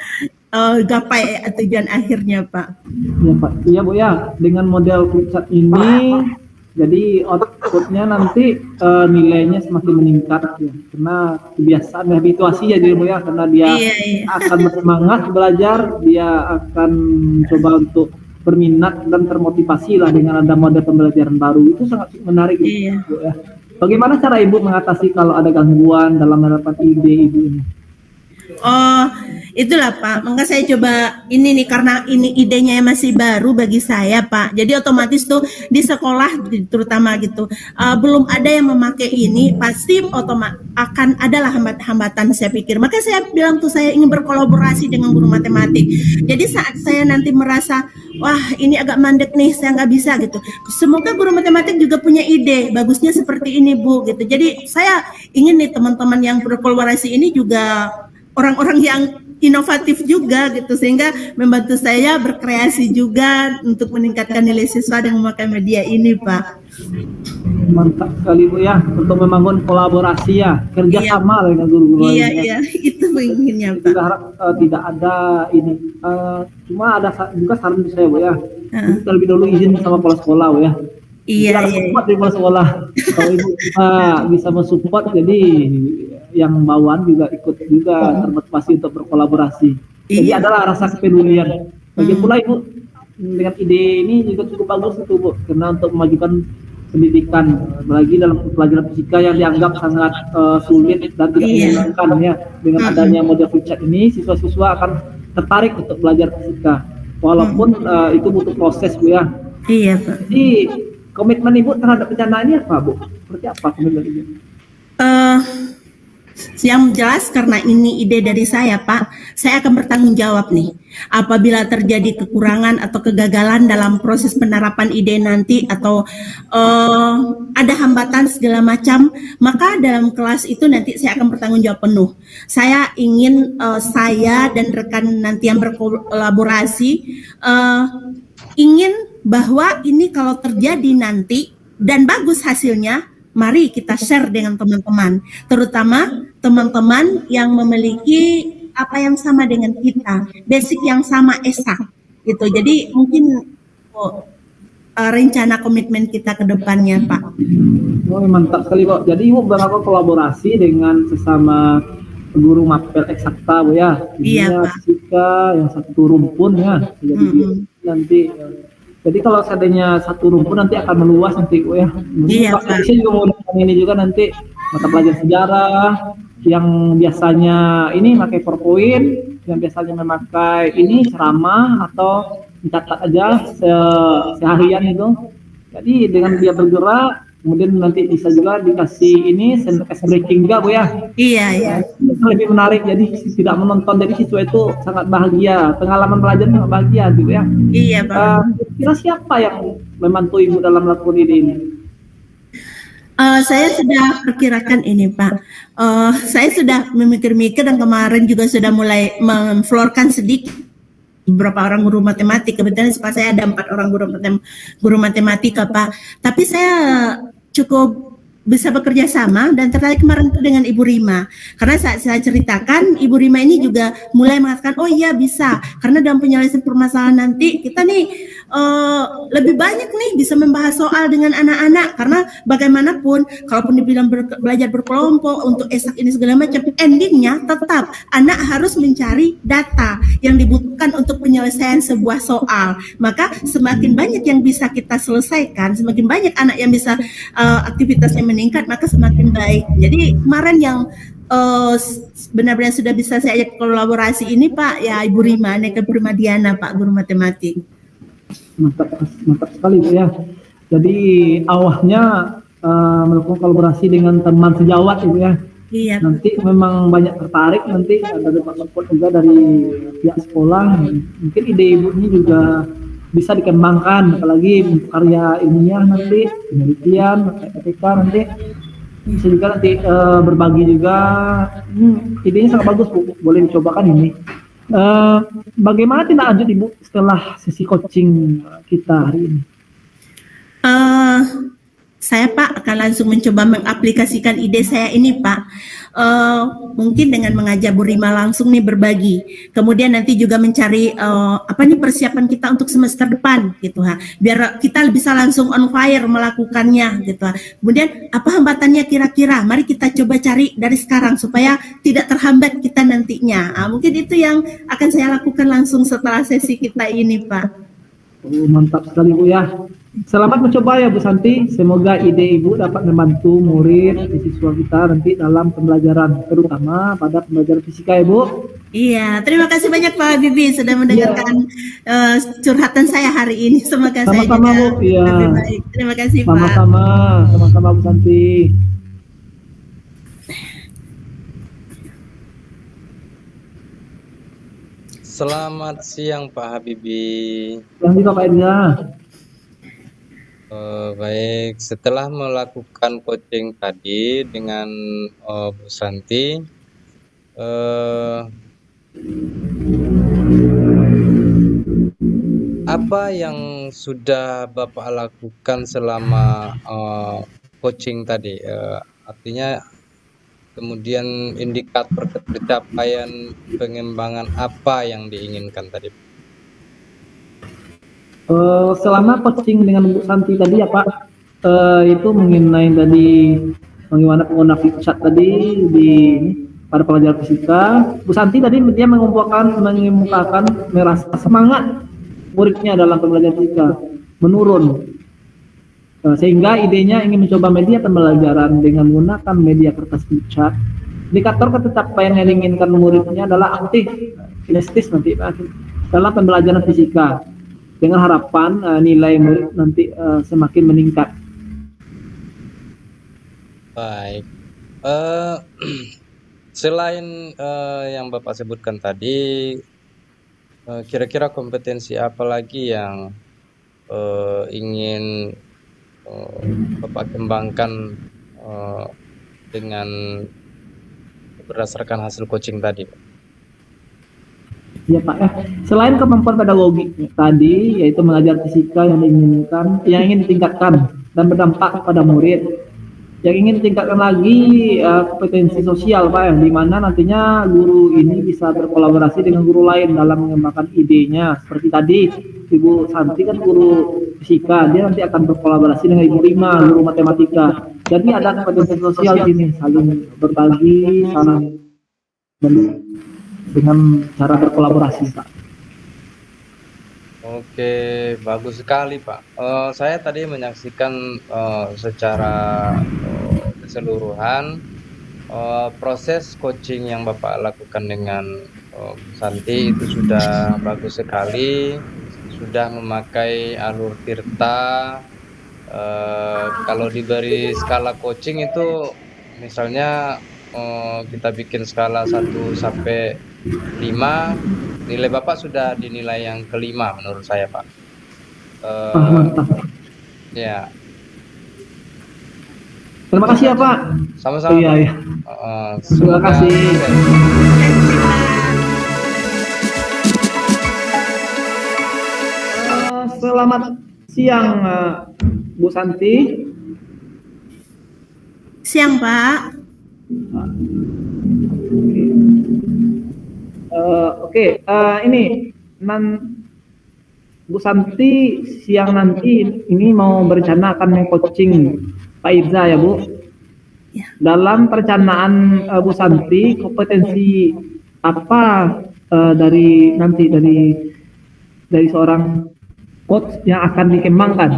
Speaker 1: gapai tujuan akhirnya Pak.
Speaker 3: Ya Pak, iya Bu ya. Dengan model flipchart ini, jadi outputnya nanti nilainya semakin meningkat ya. Karena kebiasaan habituasi ya Bu ya, karena dia akan bersemangat belajar, dia akan coba untuk berminat dan termotivasi lah dengan ada model pembelajaran baru. Itu sangat menarik Bu ya. Bagaimana cara Ibu mengatasi kalau ada gangguan dalam menerapkan ide Ibu ini?
Speaker 1: Oh, itulah Pak. Maka saya coba ini nih, karena ini idenya masih baru bagi saya Pak. Jadi otomatis tuh di sekolah terutama gitu, belum ada yang memakai ini, pasti akan adalah hambatan saya pikir. Maka saya bilang tuh saya ingin berkolaborasi dengan guru matematik. Jadi saat saya nanti merasa wah ini agak mandek nih, saya nggak bisa gitu. Semoga guru matematik juga punya ide, bagusnya seperti ini Bu gitu. Jadi saya ingin nih teman-teman yang berkolaborasi ini juga orang-orang yang inovatif juga gitu, sehingga membantu saya berkreasi juga untuk meningkatkan nilai siswa dengan memakai media ini Pak.
Speaker 3: Mantap sekali Bu ya, untuk membangun kolaborasi ya, kerjasama dengan guru-guru lainnya.
Speaker 1: Iya, itu inginnya Pak.
Speaker 3: Kita harap tidak ada ini, cuma ada juga saran dari saya Bu ya, terlebih dahulu izin sama kepala sekolah Bu ya.
Speaker 1: Iya.
Speaker 3: Support dari kepala sekolah. Kalau Ibu bisa mensupport, jadi yang bawaan juga ikut juga termotivasi untuk berkolaborasi. Jadi adalah rasa kepedulian. Lagi pula Ibu dengan ide ini juga cukup bagus itu Bu, karena untuk memajukan pendidikan, apalagi dalam pelajaran fisika yang dianggap sangat sulit dan tidak menyenangkan ya. Dengan adanya model flipchart ini, siswa-siswa akan tertarik untuk belajar fisika, walaupun itu butuh proses Bu ya.
Speaker 1: Iya Pak.
Speaker 3: Jadi komitmen Ibu terhadap rencana ini apa Bu? Seperti apa komitmen Ibu?
Speaker 1: Yang jelas karena ini ide dari saya Pak, saya akan bertanggung jawab nih. Apabila terjadi kekurangan atau kegagalan dalam proses penerapan ide nanti, atau ada hambatan segala macam, maka dalam kelas itu nanti saya akan bertanggung jawab penuh. Saya ingin saya dan rekan nanti yang berkolaborasi ingin bahwa ini kalau terjadi nanti dan bagus hasilnya, mari kita share dengan teman-teman, terutama teman-teman yang memiliki apa yang sama dengan kita, basic yang sama esak gitu. Jadi mungkin rencana komitmen kita ke depannya Pak.
Speaker 3: Oh, mantap sekali Bu. Jadi Ibu bakal kolaborasi dengan sesama guru mapel eksakta Bu ya.
Speaker 1: Iya Pak.
Speaker 3: Fisika yang satu rumpun ya. Jadi nanti jadi kalau seandainya satu rumpun nanti akan meluas nanti Bu ya.
Speaker 1: Iya
Speaker 3: Pak. Saya juga mau ini juga nanti mata pelajaran sejarah yang biasanya ini pakai PowerPoint, yang biasanya memakai ini ceramah atau mencatat aja seharian itu. Jadi dengan dia bergerak, kemudian nanti bisa juga dikasih ini ice breaking juga Bu ya.
Speaker 1: Iya.
Speaker 3: Lebih menarik, jadi tidak menonton, jadi siswa itu sangat bahagia, pengalaman belajar sangat bahagia gitu ya.
Speaker 1: Iya Pak.
Speaker 3: Kira siapa yang membantu Ibu dalam melakukan ide ini?
Speaker 1: Saya sudah perkirakan ini Pak. Saya sudah memikir-mikir dan kemarin juga sudah mulai memflorkan sedikit beberapa orang guru matematik. Kebetulan sekolah saya ada 4 orang guru matematika Pak. Tapi saya cukup bisa bekerja sama dan tertarik kemarin itu dengan Ibu Rima. Karena saat saya ceritakan, Ibu Rima ini juga mulai mengatakan, oh iya bisa. Karena dalam penyelesaian permasalahan nanti kita nih lebih banyak nih bisa membahas soal dengan anak-anak, karena bagaimanapun kalaupun dibilang belajar berkelompok untuk esak ini segala macam, endingnya tetap anak harus mencari data yang dibutuhkan untuk penyelesaian sebuah soal. Maka semakin banyak yang bisa kita selesaikan, semakin banyak anak yang bisa aktivitasnya meningkat, maka semakin baik. Jadi kemarin yang benar-benar sudah bisa saya ajak kolaborasi ini Pak, ya Ibu Rima, Neka Diana, Pak Guru Matematik.
Speaker 3: Mantap, mantap sekali Bu ya. Jadi awalnya melakukan kolaborasi dengan teman sejawat Ibu ya.
Speaker 1: Iya.
Speaker 3: Nanti memang banyak tertarik, nanti ada support juga dari pihak sekolah. Mungkin ide Ibu ini juga bisa dikembangkan, apalagi untuk karya ilmiah nanti, penelitian, matematika nanti bisa juga nanti berbagi juga. Idenya sangat bagus Bu, boleh dicobakan ini. Bagaimana tindak lanjut Ibu setelah sesi coaching kita hari ini?
Speaker 1: Saya Pak akan langsung mencoba mengaplikasikan ide saya ini Pak. Mungkin dengan mengajak Bu Rima langsung nih berbagi. Kemudian nanti juga mencari apa nih persiapan kita untuk semester depan gitu ha. Biar kita bisa langsung on fire melakukannya gitu ha. Kemudian apa hambatannya kira-kira? Mari kita coba cari dari sekarang supaya tidak terhambat kita nantinya. Mungkin itu yang akan saya lakukan langsung setelah sesi kita ini Pak.
Speaker 3: Mantap sekali Bu ya. Selamat mencoba ya Bu Santi. Semoga ide Ibu dapat membantu murid siswa kita nanti dalam pembelajaran, terutama pada pembelajaran fisika ya Bu.
Speaker 1: Iya, terima kasih banyak Pak Bibi sudah mendengarkan curhatan saya hari ini. Semoga
Speaker 3: sama-sama,
Speaker 1: saya juga
Speaker 3: Bu. Iya.
Speaker 1: lebih baik. Terima kasih Pak.
Speaker 3: Sama-sama Bu Santi.
Speaker 2: Selamat siang Pak Habibie.
Speaker 3: Yang juga Pak Irza.
Speaker 2: Baik, setelah melakukan coaching tadi dengan Bu Santi, apa yang sudah Bapak lakukan selama coaching tadi? Artinya kemudian indikator pencapaian pengembangan apa yang diinginkan tadi?
Speaker 3: Selama coaching dengan Bu Santi tadi ya Pak, itu mengenai tadi bagaimana pengguna chat tadi pada pelajaran fisika. Bu Santi tadi dia mengemukakan merasa semangat muridnya dalam pembelajaran fisika menurun, sehingga idenya ingin mencoba media pembelajaran dengan menggunakan media kertas chat. Indikator pencapaian yang diinginkan muridnya adalah aktif, kinestis nanti dalam pembelajaran fisika, dengan harapan nilai murid nanti semakin meningkat.
Speaker 2: Baik, selain yang Bapak sebutkan tadi, kira-kira kompetensi apa lagi yang ingin Bapak kembangkan dengan berdasarkan hasil coaching tadi?
Speaker 3: Ya Pak ya. Selain kemampuan pedagogik tadi, yaitu mengajar fisika yang ingin ditingkatkan dan berdampak pada murid, yang ingin ditingkatkan lagi kompetensi sosial Pak ya, di mana nantinya guru ini bisa berkolaborasi dengan guru lain dalam mengembangkan idenya. Seperti tadi Ibu Santi kan guru fisika, dia nanti akan berkolaborasi dengan Ibu Rima, guru matematika. Jadi ada kompetensi sosial di sini, saling berbagi, saling dengan cara berkolaborasi Pak.
Speaker 2: Oke, bagus sekali Pak. Saya tadi menyaksikan secara keseluruhan proses coaching yang Bapak lakukan dengan Santi itu sudah bagus sekali, sudah memakai alur Tirta. Kalau diberi skala coaching itu misalnya kita bikin skala 1 sampai 5, nilai Bapak sudah dinilai yang kelima menurut saya Pak.
Speaker 3: Mantap.
Speaker 2: Ya.
Speaker 3: Terima kasih ya Pak.
Speaker 2: Sama-sama.
Speaker 3: Iya. Terima kasih. Selamat siang Bu Santi.
Speaker 1: Siang Pak.
Speaker 3: Oke, ini Bu Santi siang nanti ini mau berencana akan meng-coaching Pak Irza ya Bu.
Speaker 1: Ya.
Speaker 3: Dalam perencanaan Bu Santi, kompetensi apa dari seorang coach yang akan dikembangkan?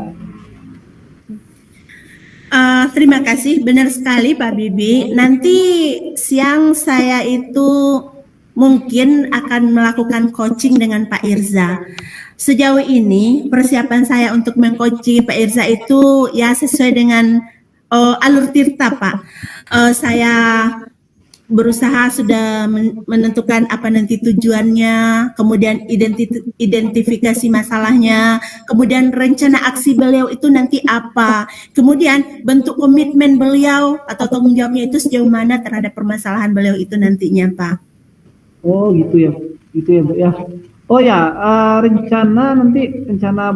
Speaker 1: Terima kasih, benar sekali Pak Bibi. Nanti siang saya itu mungkin akan melakukan coaching dengan Pak Irza. Sejauh ini persiapan saya untuk mengcoaching Pak Irza itu ya sesuai dengan alur Tirta Pak. Saya berusaha sudah menentukan apa nanti tujuannya, kemudian identifikasi masalahnya, kemudian rencana aksi beliau itu nanti apa, kemudian bentuk komitmen beliau atau tanggung jawabnya itu sejauh mana terhadap permasalahan beliau itu nantinya Pak.
Speaker 3: Oh gitu ya Bu ya. Oh ya, rencana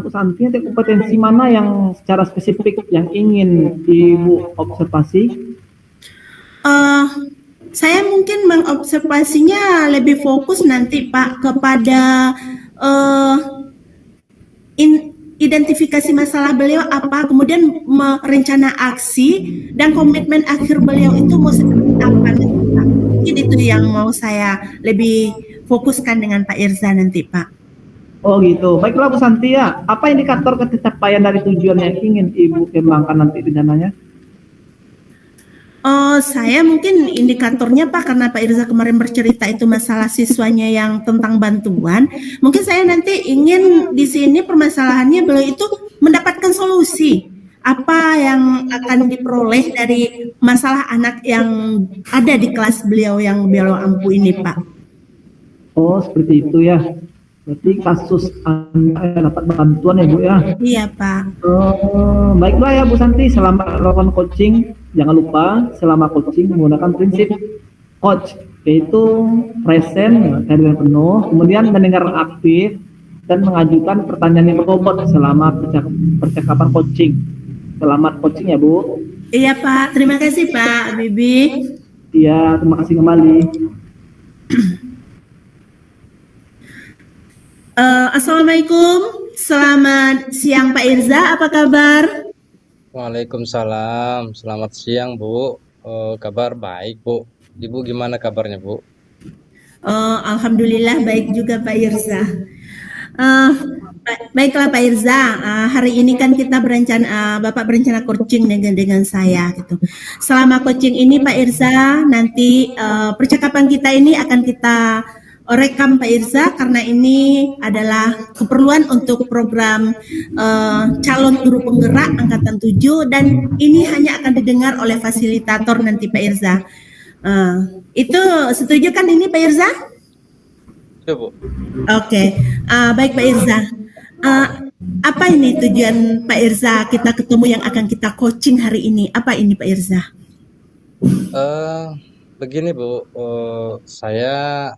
Speaker 3: Bu Santi nanti kompetensi mana yang secara spesifik yang ingin Ibu observasi?
Speaker 1: Saya mungkin mengobservasinya lebih fokus nanti Pak kepada identifikasi masalah beliau apa, kemudian merencana aksi dan komitmen akhir beliau itu mau seperti apa nanti Pak. Mungkin itu yang mau saya lebih fokuskan dengan Pak Irza nanti Pak.
Speaker 3: Oh gitu. Baiklah Bu Santi ya. Apa indikator pencapaian dari tujuan yang ingin Ibu kembangkan nanti rencananya?
Speaker 1: Saya mungkin indikatornya Pak, karena Pak Irza kemarin bercerita itu masalah siswanya yang tentang bantuan. Mungkin saya nanti ingin di sini permasalahannya beliau itu mendapatkan solusi. Apa yang akan diperoleh dari masalah anak yang ada di kelas beliau yang beliau ampu ini Pak.
Speaker 3: Oh seperti itu ya. Berarti kasus anak yang dapat bantuan ya Bu ya.
Speaker 1: Iya Pak.
Speaker 3: Baiklah ya Bu Santi, selama melakukan coaching, jangan lupa selama coaching menggunakan prinsip coach, yaitu present, dengan penuh, kemudian mendengar aktif, dan mengajukan pertanyaan yang berbobot selama percakapan coaching. Selamat coaching ya Bu.
Speaker 1: Iya Pak, terima kasih Pak Bibi.
Speaker 3: Iya, terima kasih kembali.
Speaker 1: Assalamualaikum, selamat siang Pak Irza, apa kabar?
Speaker 2: Waalaikumsalam, selamat siang Bu. Kabar baik Bu. Ibu gimana kabarnya Bu?
Speaker 1: Alhamdulillah baik juga Pak Irza. Baiklah Pak Irza, hari ini kan kita berencana, Bapak berencana coaching dengan saya gitu. Selama coaching ini Pak Irza, nanti percakapan kita ini akan kita rekam Pak Irza, karena ini adalah keperluan untuk program calon guru penggerak angkatan 7, dan ini hanya akan didengar oleh fasilitator nanti Pak Irza. Itu setuju kan ini Pak Irza?
Speaker 2: Ya Bu.
Speaker 1: Oke, baik Pak Irza. Apa ini tujuan Pak Irza kita ketemu yang akan kita coaching hari ini? Apa ini Pak Irza?
Speaker 2: Begini Bu, saya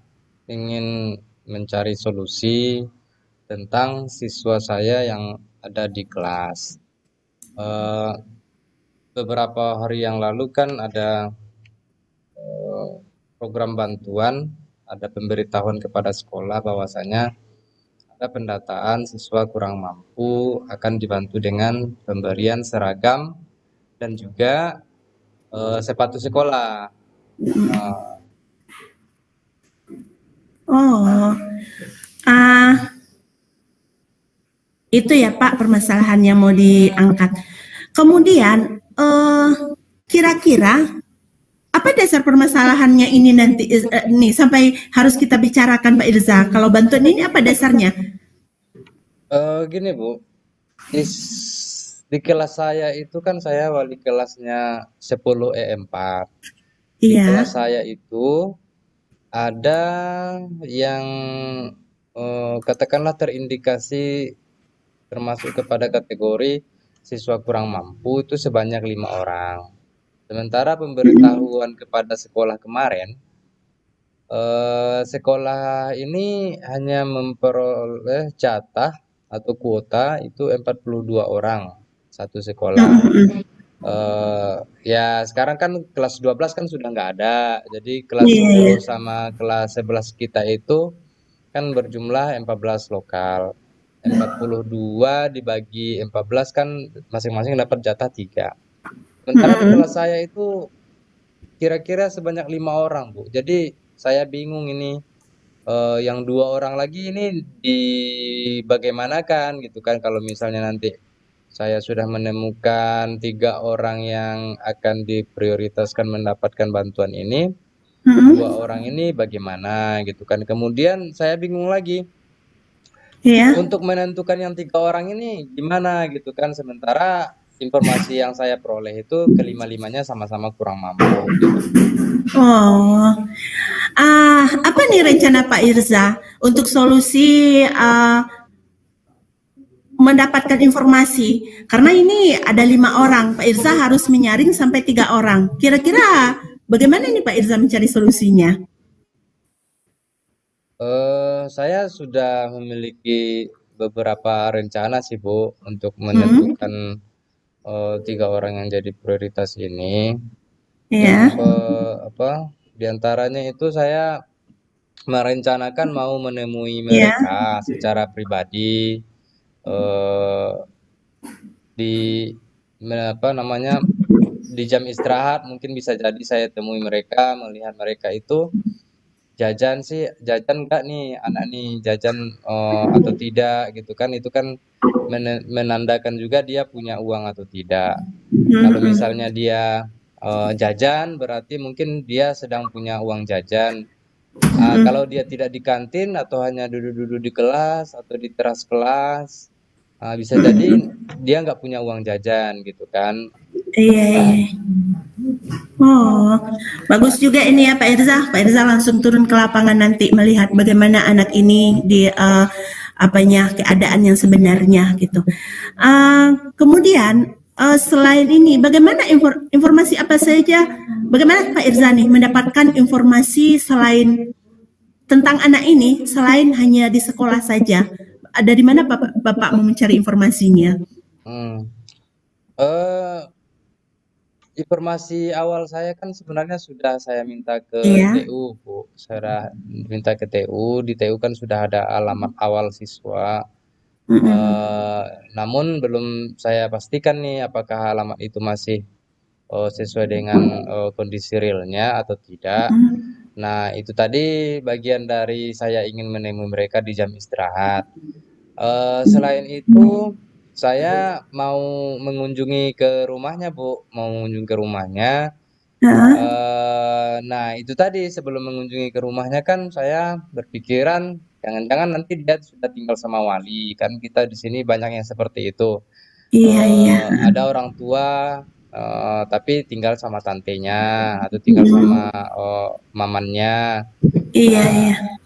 Speaker 2: ingin mencari solusi tentang siswa saya yang ada di kelas. Beberapa hari yang lalu kan ada program bantuan, ada pemberitahuan kepada sekolah bahwasanya ada pendataan siswa kurang mampu akan dibantu dengan pemberian seragam dan juga sepatu sekolah.
Speaker 1: Itu ya Pak permasalahannya mau diangkat. Kemudian kira-kira apa dasar permasalahannya ini nanti nih sampai harus kita bicarakan Pak Irza? Kalau bantuan ini apa dasarnya?
Speaker 2: Gini Bu, di kelas saya itu kan saya wali kelasnya 10 E4. Di kelas saya itu ada yang katakanlah terindikasi termasuk kepada kategori siswa kurang mampu itu sebanyak 5 orang. Sementara pemberitahuan kepada sekolah kemarin, sekolah ini hanya memperoleh jatah atau kuota itu 42 orang satu sekolah. Ya sekarang kan kelas 12 kan sudah nggak ada, jadi kelas 10 sama kelas 11 kita itu kan berjumlah 14 lokal. 42 dibagi 14 kan masing-masing dapat jatah 3. Sementara di kelas saya itu kira-kira sebanyak 5 orang, Bu. Jadi saya bingung ini, yang 2 orang lagi ini dibagaimanakan gitu kan kalau misalnya nanti saya sudah menemukan 3 orang yang akan diprioritaskan mendapatkan bantuan ini, 2 orang ini bagaimana gitu kan. Kemudian saya bingung lagi,
Speaker 1: Iya.
Speaker 2: untuk menentukan yang 3 orang ini gimana gitu kan, sementara informasi yang saya peroleh itu kelima-limanya sama-sama kurang mampu gitu.
Speaker 1: Oh, apa nih rencana Pak Irza untuk solusi mendapatkan informasi? Karena ini ada 5 orang, Pak Irza harus menyaring sampai 3 orang. Kira-kira bagaimana nih Pak Irza mencari solusinya?
Speaker 2: Saya sudah memiliki beberapa rencana sih, Bu, untuk menentukan 3 orang yang jadi prioritas ini.
Speaker 1: Ya.
Speaker 2: Di antaranya itu saya merencanakan mau menemui mereka secara pribadi, di di jam istirahat mungkin bisa jadi saya temui mereka, melihat mereka itu jajan nggak nih anak nih, jajan atau tidak gitu kan. Itu kan menandakan juga dia punya uang atau tidak. Kalau misalnya dia jajan berarti mungkin dia sedang punya uang jajan. Kalau dia tidak di kantin atau hanya duduk-duduk di kelas atau di teras kelas, bisa jadi dia nggak punya uang jajan gitu kan.
Speaker 1: Iya. Oh, bagus juga ini ya Pak Irza. Pak Irza langsung turun ke lapangan nanti melihat bagaimana anak ini di keadaan yang sebenarnya gitu. Kemudian selain ini, bagaimana informasi apa saja? Bagaimana Pak Irza nih mendapatkan informasi selain tentang anak ini selain hanya di sekolah saja? Dari mana Bapak mau mencari informasinya?
Speaker 2: Informasi awal saya kan sebenarnya sudah saya minta ke TU, Bu. Saya minta ke TU, di TU kan sudah ada alamat awal siswa. Namun belum saya pastikan nih apakah alamat itu masih sesuai dengan kondisi realnya atau tidak. Nah, itu tadi bagian dari saya ingin menemui mereka di jam istirahat. Selain itu, saya mau mengunjungi ke rumahnya, Bu. Mau mengunjungi ke rumahnya. Nah, itu tadi sebelum mengunjungi ke rumahnya kan saya berpikiran jangan-jangan nanti dia sudah tinggal sama wali. Kan kita di sini banyak yang seperti itu. Ada orang tua tapi tinggal sama tantenya atau tinggal sama mamannya.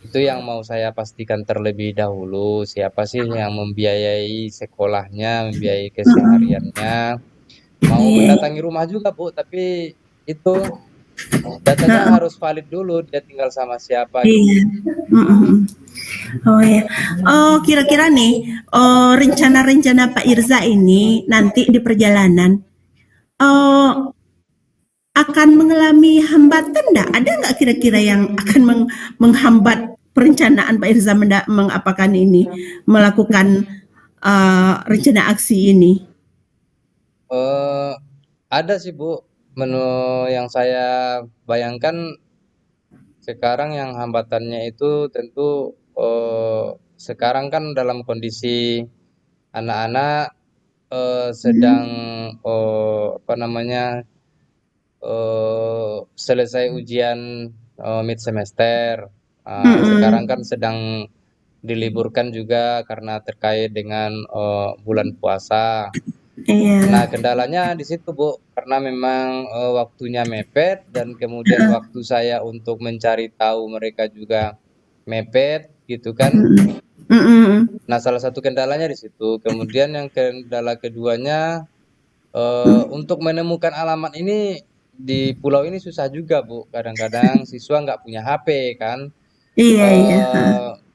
Speaker 2: Itu yang mau saya pastikan terlebih dahulu, siapa sih yang membiayai sekolahnya, membiayai kesehariannya. Mau mendatangi rumah juga, Bu, tapi itu datanya harus valid dulu, dia tinggal sama siapa gitu.
Speaker 1: Oh ya. Oh, kira-kira nih, rencana-rencana Pak Irza ini nanti di perjalanan akan mengalami hambatan enggak? Ada nggak kira-kira yang akan menghambat perencanaan Pak Irza mengapakan ini, melakukan rencana aksi ini?
Speaker 2: Ada sih, Bu. Yang saya bayangkan sekarang yang hambatannya itu tentu sekarang kan dalam kondisi anak-anak sedang selesai ujian mid semester. Sekarang kan sedang diliburkan juga karena terkait dengan bulan puasa. Nah, kendalanya di situ, Bu, karena memang waktunya mepet dan kemudian waktu saya untuk mencari tahu mereka juga mepet gitu kan. Nah, salah satu kendalanya di situ. Kemudian yang kendala keduanya untuk menemukan alamat ini di pulau ini susah juga, Bu. Kadang-kadang siswa nggak punya HP kan.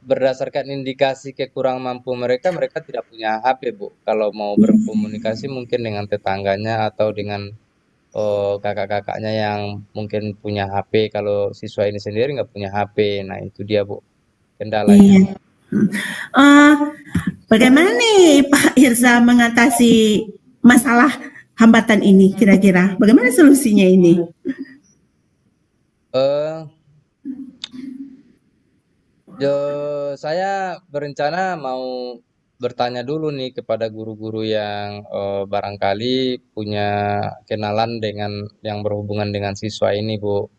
Speaker 2: Berdasarkan indikasi kekurang mampu mereka tidak punya HP, Bu. Kalau mau berkomunikasi mungkin dengan tetangganya atau dengan kakak-kakaknya yang mungkin punya HP. Kalau siswa ini sendiri nggak punya HP. Nah, itu dia, Bu, kendalanya.
Speaker 1: Pak Bagaimana nih Pak Irza mengatasi masalah hambatan ini kira-kira? Bagaimana solusinya ini?
Speaker 2: Eh, saya berencana mau bertanya dulu nih kepada guru-guru yang barangkali punya kenalan dengan yang berhubungan dengan siswa ini, Bu.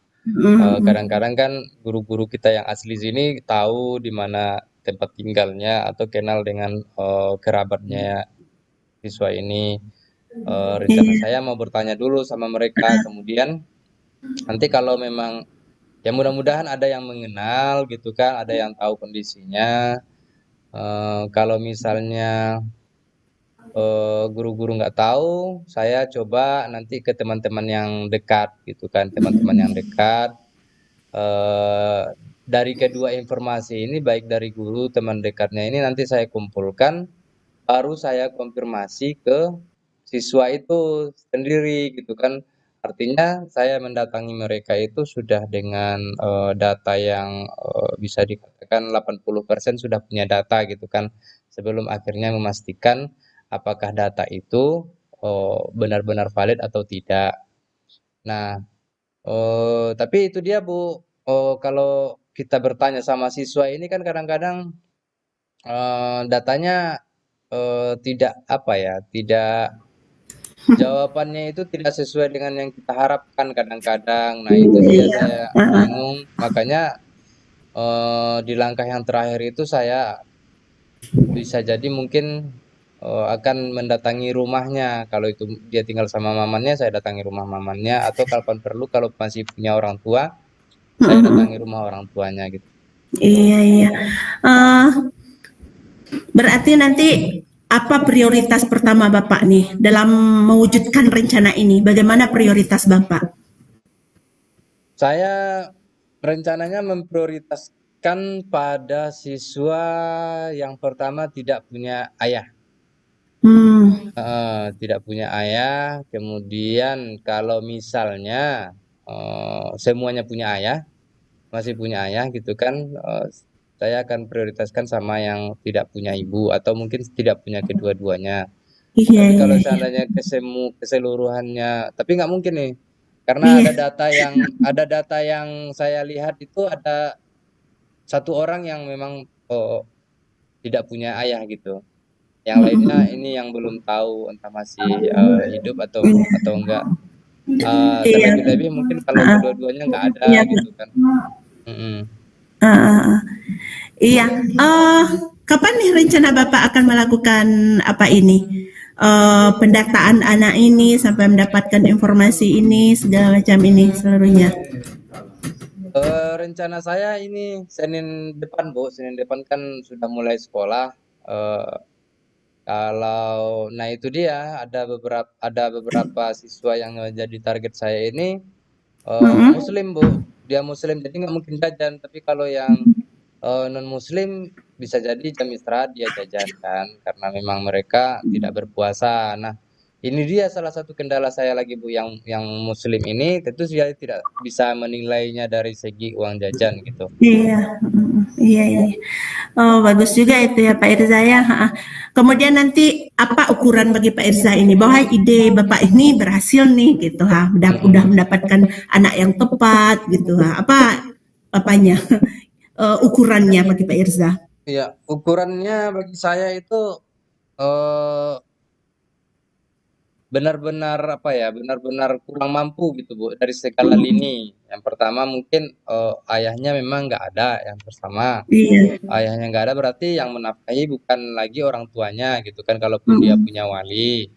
Speaker 2: Kadang-kadang kan guru-guru kita yang asli sini tahu di mana tempat tinggalnya atau kenal dengan kerabatnya siswa ini. Rencana
Speaker 1: Iya.
Speaker 2: saya mau bertanya dulu sama mereka, kemudian nanti kalau memang ya mudah-mudahan ada yang mengenal gitu kan, ada yang tahu kondisinya. Kalau misalnya guru-guru nggak tahu, saya coba nanti ke teman-teman yang dekat gitu kan, teman-teman yang dekat. Eh, dari kedua informasi ini, baik dari guru, teman dekatnya ini nanti saya kumpulkan, baru saya konfirmasi ke siswa itu sendiri gitu kan. Artinya saya mendatangi mereka itu sudah dengan data yang bisa dikatakan 80% sudah punya data gitu kan. Sebelum akhirnya memastikan apakah data itu benar-benar valid atau tidak. Nah, tapi itu dia Bu, kalau kita bertanya sama siswa ini kan kadang-kadang datanya tidak apa ya, tidak jawabannya itu tidak sesuai dengan yang kita harapkan kadang-kadang. Nah, itu dia
Speaker 1: Iya.
Speaker 2: saya bingung. Makanya di langkah yang terakhir itu saya bisa jadi mungkin akan mendatangi rumahnya. Kalau itu dia tinggal sama mamannya, saya datangi rumah mamannya. Atau kalaupun perlu, kalau masih punya orang tua, saya datangi rumah orang tuanya gitu.
Speaker 1: Iya, iya. Eh, berarti nanti apa prioritas pertama Bapak nih dalam mewujudkan rencana ini? Bagaimana prioritas Bapak?
Speaker 2: Saya rencananya memprioritaskan pada siswa yang pertama tidak punya ayah. Tidak punya ayah, kemudian kalau misalnya semuanya punya ayah, masih punya ayah gitu kan, saya akan prioritaskan sama yang tidak punya ibu atau mungkin tidak punya kedua-duanya.
Speaker 1: Iya,
Speaker 2: Tapi
Speaker 1: iya,
Speaker 2: kalau
Speaker 1: iya.
Speaker 2: seandainya keseluruhannya, tapi nggak mungkin nih, karena
Speaker 1: Iya.
Speaker 2: ada data yang saya lihat itu ada satu orang yang memang tidak punya ayah gitu. Yang lainnya ini yang belum tahu entah masih hidup atau enggak.
Speaker 1: Iya.
Speaker 2: Terlebih-lebih mungkin kalau
Speaker 1: Heeh.
Speaker 2: kedua-duanya nggak
Speaker 1: Iya.
Speaker 2: ada gitu kan. Mm-mm.
Speaker 1: Heeh. Iya. Kapan nih rencana Bapak akan melakukan apa ini? Pendataan anak ini sampai mendapatkan informasi ini segala macam ini seluruhnya.
Speaker 2: Rencana saya ini Senin depan Bu, Senin depan kan sudah mulai sekolah. Eh, nah itu dia ada beberapa siswa yang jadi target saya ini
Speaker 1: Mm-mm.
Speaker 2: Muslim Bu, dia Muslim jadi nggak mungkin jajan. Tapi kalau yang non Muslim bisa jadi jam istirahat dia jajan kan, karena memang mereka tidak berpuasa. Nah ini dia salah satu kendala saya lagi Bu, yang Muslim ini tentu dia tidak bisa menilainya dari segi uang jajan gitu.
Speaker 1: Iya, iya, iya. Oh, bagus juga itu ya Pak Irza ya. Ha. Kemudian nanti apa ukuran bagi Pak Irza ini bahwa ide Bapak ini berhasil nih gitu ha, udah mendapatkan anak yang tepat gitu ha. Apa apanya ukurannya bagi Pak Irza?
Speaker 2: Ya, ukurannya bagi saya itu eh, benar-benar apa ya, benar-benar kurang mampu gitu Bu, dari segala lini. Yang pertama mungkin ayahnya memang nggak ada, yang pertama.
Speaker 1: Iya.
Speaker 2: Ayahnya nggak ada berarti yang menafkahi bukan lagi orang tuanya gitu kan, kalaupun dia punya wali.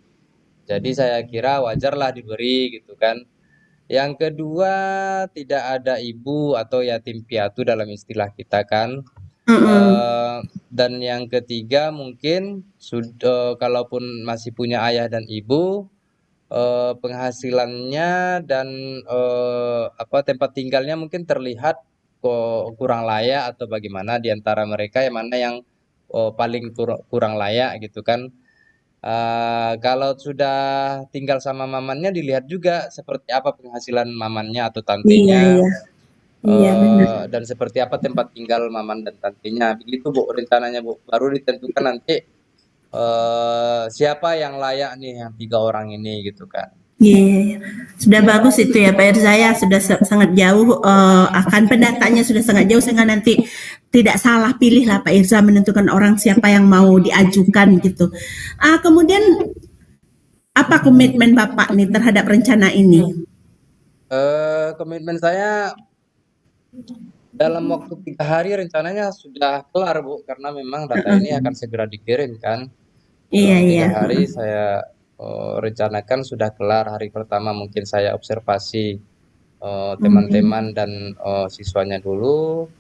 Speaker 2: Jadi saya kira wajarlah diberi gitu kan. Yang kedua, tidak ada ibu atau yatim piatu dalam istilah kita kan. Dan yang ketiga mungkin sudah kalaupun masih punya ayah dan ibu, penghasilannya dan apa tempat tinggalnya mungkin terlihat kok kurang layak atau bagaimana di antara mereka yang mana yang paling kurang layak gitu kan. Kalau sudah tinggal sama mamannya dilihat juga seperti apa penghasilan mamannya atau
Speaker 1: Iya,
Speaker 2: tantenya,
Speaker 1: iya. Iya benar.
Speaker 2: dan seperti apa tempat tinggal maman dan tantenya. Begitu Bu rencananya Bu. Baru ditentukan nanti siapa yang layak nih yang 3 orang ini gitu kan.
Speaker 1: Iya, sudah bagus itu ya Pak Irza ya, sudah sangat jauh akan pendatanya sudah sangat jauh sehingga nanti tidak salah pilih lah Pak Irza menentukan orang siapa yang mau diajukan gitu. Kemudian apa komitmen Bapak nih terhadap rencana ini?
Speaker 2: Komitmen saya dalam waktu 3 hari rencananya sudah kelar Bu, karena memang data ini akan segera dikirim kan.
Speaker 1: Iya,
Speaker 2: Dalam 3
Speaker 1: iya.
Speaker 2: hari saya rencanakan sudah kelar. Hari pertama mungkin saya observasi teman-teman dan siswanya dulu.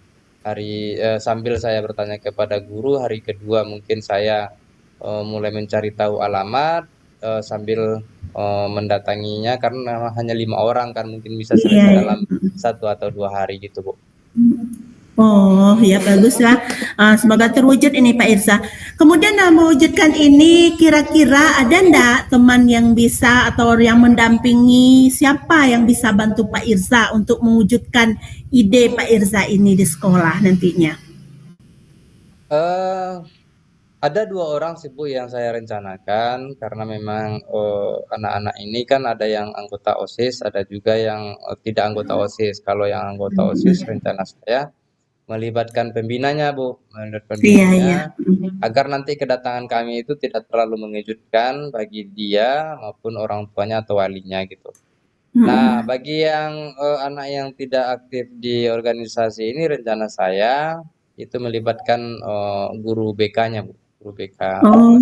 Speaker 2: Sambil saya bertanya kepada guru, hari kedua mungkin saya mulai mencari tahu alamat sambil mendatanginya, karena hanya 5 orang kan mungkin bisa selesai
Speaker 1: Iya.
Speaker 2: dalam 1 atau 2 hari gitu Bu.
Speaker 1: Oh ya bagus lah. Semoga terwujud ini Pak Irza. Kemudian dalam mewujudkan ini kira-kira ada ndak teman yang bisa atau yang mendampingi, siapa yang bisa bantu Pak Irza untuk mewujudkan ide Pak Irza ini di sekolah nantinya?
Speaker 2: Ada 2 orang sih Bu yang saya rencanakan, karena memang anak-anak ini kan ada yang anggota OSIS, ada juga yang tidak anggota OSIS. Kalau yang anggota OSIS rencana saya melibatkan pembinanya Bu,
Speaker 1: Iya, iya.
Speaker 2: agar nanti kedatangan kami itu tidak terlalu mengejutkan bagi dia maupun orang tuanya atau walinya gitu. Nah, bagi yang anak yang tidak aktif di organisasi ini, rencana saya itu melibatkan guru BK-nya Bu, guru BK.
Speaker 1: Oh,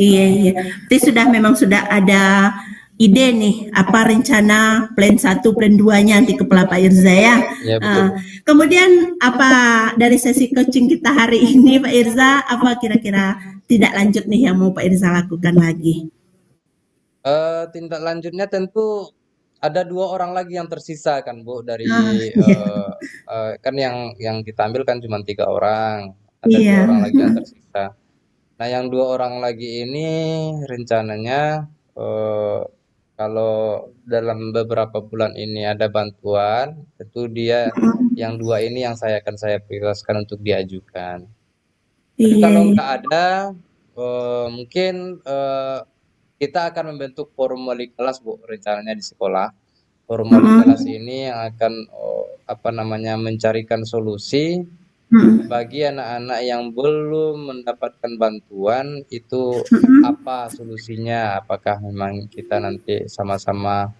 Speaker 1: iya, iya. Berarti memang sudah ada ide nih, apa rencana plan 1, plan 2-nya nanti kepala Pak Irza ya.
Speaker 2: Ya betul.
Speaker 1: Kemudian apa dari sesi coaching kita hari ini Pak Irza, apa kira-kira tidak lanjut nih yang mau Pak Irza lakukan lagi?
Speaker 2: Tindak lanjutnya tentu ada 2 orang lagi yang tersisa kan Bu, dari kan yang kita ambil kan cuma 3 orang, ada 2
Speaker 1: Iya.
Speaker 2: orang lagi yang tersisa. Nah, yang 2 orang lagi ini rencananya kalau dalam beberapa bulan ini ada bantuan, tentu dia yang 2 ini yang akan saya prioritaskan untuk diajukan. Tapi
Speaker 1: Iya,
Speaker 2: kalau
Speaker 1: iya.
Speaker 2: nggak ada, mungkin kita akan membentuk forum wali kelas Bu, rencananya di sekolah. Forum wali kelas ini yang akan mencarikan solusi bagi anak-anak yang belum mendapatkan bantuan itu, apa solusinya? Apakah memang kita nanti sama-sama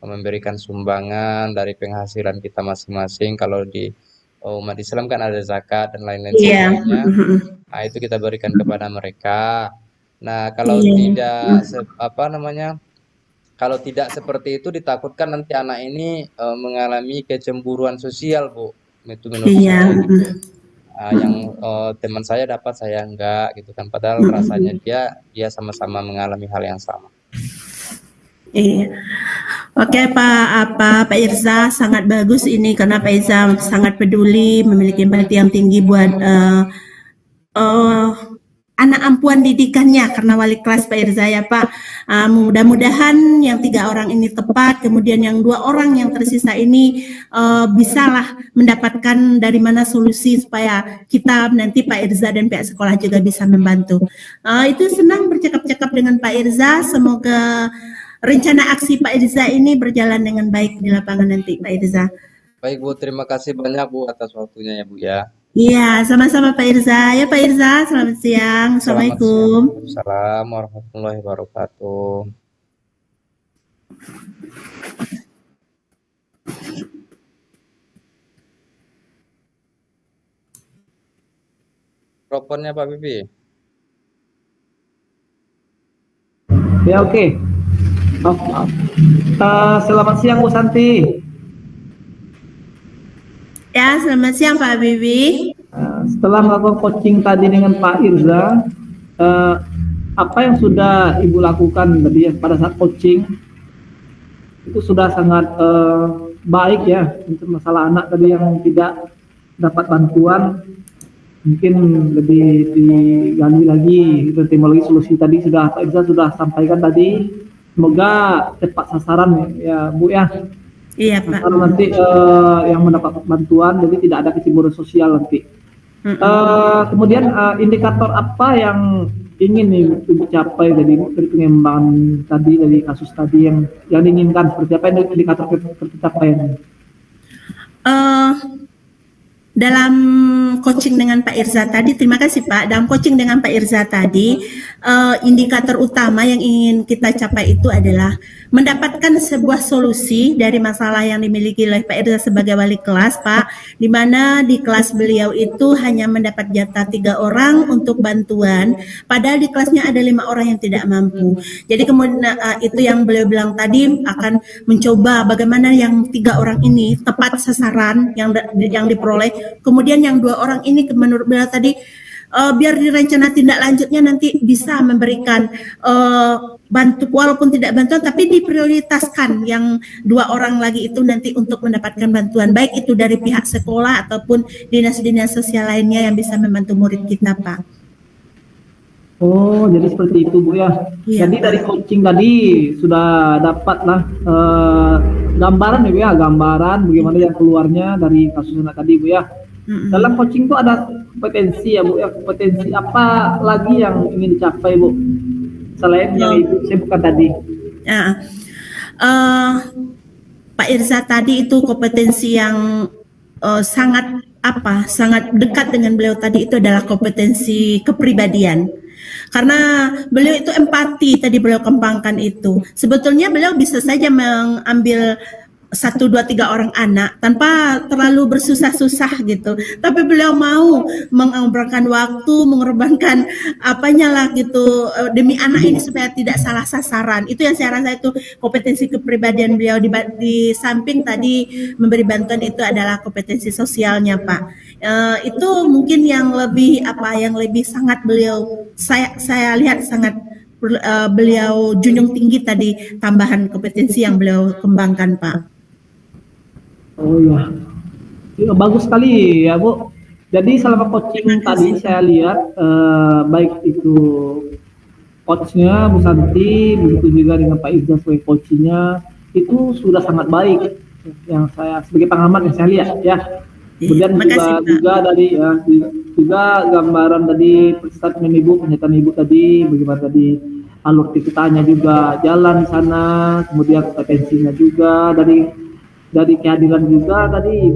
Speaker 2: memberikan sumbangan dari penghasilan kita masing-masing? Kalau di umat Islam kan ada zakat dan lain-lain
Speaker 1: Iya.
Speaker 2: sebagainya. Nah, itu kita berikan kepada mereka. Nah, kalau tidak kalau tidak seperti itu, ditakutkan nanti anak ini mengalami kecemburuan sosial Bu, itu menurut saya gitu. Yang teman saya dapat, saya enggak gitu kan, padahal rasanya dia sama-sama mengalami hal yang sama.
Speaker 1: Iya. Oke Pak Irza, sangat bagus ini karena Pak Irza sangat peduli, memiliki empati yang tinggi buat anak ampuan didikannya karena wali kelas Pak Irza ya Pak. Mudah-mudahan yang 3 orang ini tepat, kemudian yang 2 orang yang tersisa ini bisalah mendapatkan dari mana solusi supaya kita nanti Pak Irza dan pihak sekolah juga bisa membantu. Itu senang bercakap-cakap dengan Pak Irza, semoga rencana aksi Pak Irza ini berjalan dengan baik di lapangan nanti Pak Irza.
Speaker 2: Baik Bu, terima kasih banyak Bu atas waktunya ya Bu ya.
Speaker 1: Iya, sama-sama Pak Irza. Ya Pak Irza, selamat siang. Assalamualaikum.
Speaker 2: Assalamualaikum warahmatullahi wabarakatuh. Mikrofonnya Pak Bibi.
Speaker 3: Ya oke. Maaf. Selamat siang Bu Santi.
Speaker 1: Ya, selamat siang Pak Bibi.
Speaker 3: Setelah melakukan coaching tadi dengan Pak Irza, apa yang sudah Ibu lakukan tadi ya pada saat coaching itu sudah sangat baik ya untuk masalah anak tadi yang tidak dapat bantuan, mungkin lebih digali lagi teknologi solusi tadi sudah Pak Irza sudah sampaikan tadi. Semoga tepat sasaran ya Bu ya.
Speaker 1: Iya Pak.
Speaker 3: Karena nanti yang mendapat bantuan jadi tidak ada kecemburuan sosial nanti. Kemudian indikator apa yang ingin nih Ibu capai dari pengembangan tadi, dari kasus tadi yang diinginkan, seperti apa indikator pencapaian?
Speaker 1: Eh, dalam coaching dengan Pak Irza tadi, terima kasih Pak. Dalam coaching dengan Pak Irza tadi, indikator utama yang ingin kita capai itu adalah mendapatkan sebuah solusi dari masalah yang dimiliki oleh Pak Irza sebagai wali kelas, Pak, di mana di kelas beliau itu hanya mendapat jatah 3 orang untuk bantuan, padahal di kelasnya ada 5 orang yang tidak mampu. Jadi kemudian itu yang beliau bilang tadi, akan mencoba bagaimana yang 3 orang ini tepat sasaran yang diperoleh. Kemudian yang 2 orang ini menurut beliau tadi biar di rencana tindak lanjutnya nanti bisa memberikan bantu, walaupun tidak bantuan tapi diprioritaskan yang 2 orang lagi itu nanti untuk mendapatkan bantuan, baik itu dari pihak sekolah ataupun dinas-dinas sosial lainnya yang bisa membantu murid kita, Pak.
Speaker 3: Oh, jadi seperti itu Bu ya.
Speaker 1: Iya.
Speaker 3: Jadi dari coaching tadi sudah dapatlah gambaran ya Bu ya, gambaran bagaimana yang keluarnya dari kasus anak tadi Bu ya. Dalam coaching itu ada kompetensi ya Bu ya, kompetensi apa lagi yang ingin dicapai Bu? Selain yang itu saya bukan tadi.
Speaker 1: Pak Irza tadi itu kompetensi yang sangat dekat dengan beliau tadi, itu adalah kompetensi kepribadian. Karena beliau itu empati, tadi beliau kembangkan itu. Sebetulnya beliau bisa saja mengambil 1, 2, 3 orang anak tanpa terlalu bersusah-susah gitu. Tapi beliau mau mengorbankan waktu, mengorbankan apanya lah gitu demi anak ini supaya tidak salah sasaran. Itu yang saya rasa itu kompetensi kepribadian beliau. Di samping tadi memberi bantuan itu adalah kompetensi sosialnya, Pak. Itu mungkin yang lebih sangat beliau saya lihat sangat beliau junjung tinggi tadi, tambahan kompetensi yang beliau kembangkan, Pak.
Speaker 3: Oh ya, bagus sekali ya Bu. Jadi selama coaching tadi saya lihat baik itu coachnya Bu Santi, begitu juga dengan Pak Irza sebagai coachnya, itu sudah sangat baik. Yang saya sebagai pengamat yang saya lihat ya. Kemudian juga dari juga gambaran tadi statement Ibu, pernyataan Ibu tadi, bagaimana tadi alur ceritanya juga jalan di sana, kemudian kompetensinya juga dari kehadiran juga tadi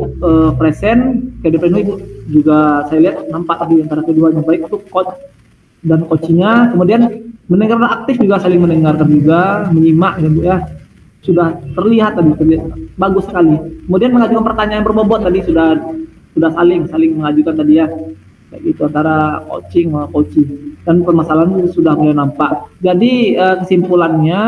Speaker 3: present kehadiran Ibu juga saya lihat nampak tadi antara keduanya, baik itu coach dan coachnya, kemudian mendengarkan aktif juga, saling mendengarkan juga, menyimak ya Bu ya, sudah terlihat bagus sekali. Kemudian mengajukan pertanyaan berbobot tadi sudah saling mengajukan tadi ya, kayak gitu antara coaching sama coaching, dan permasalahan sudah mulai nampak. Jadi kesimpulannya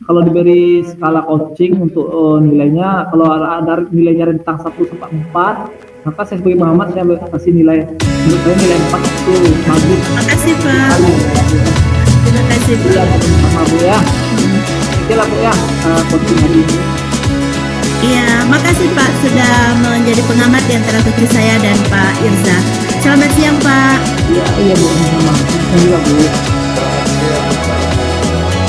Speaker 3: kalau diberi skala coaching untuk nilainya, kalau ada nilainya rentang 1 sampai 4, maka saya sebagai Muhammad saya kasih nilai, menurut saya nilai 4 itu bagus.
Speaker 1: Terima kasih Pak. Terima kasih Pak.
Speaker 3: Ya, sama Bu ya. Itulah Bu ya coaching hari ini.
Speaker 1: Iya, makasih Pak sudah menjadi pengamat di antara cucu saya dan Pak Irza. Selamat siang Pak.
Speaker 3: Iya Bu, sama. Juga Bu.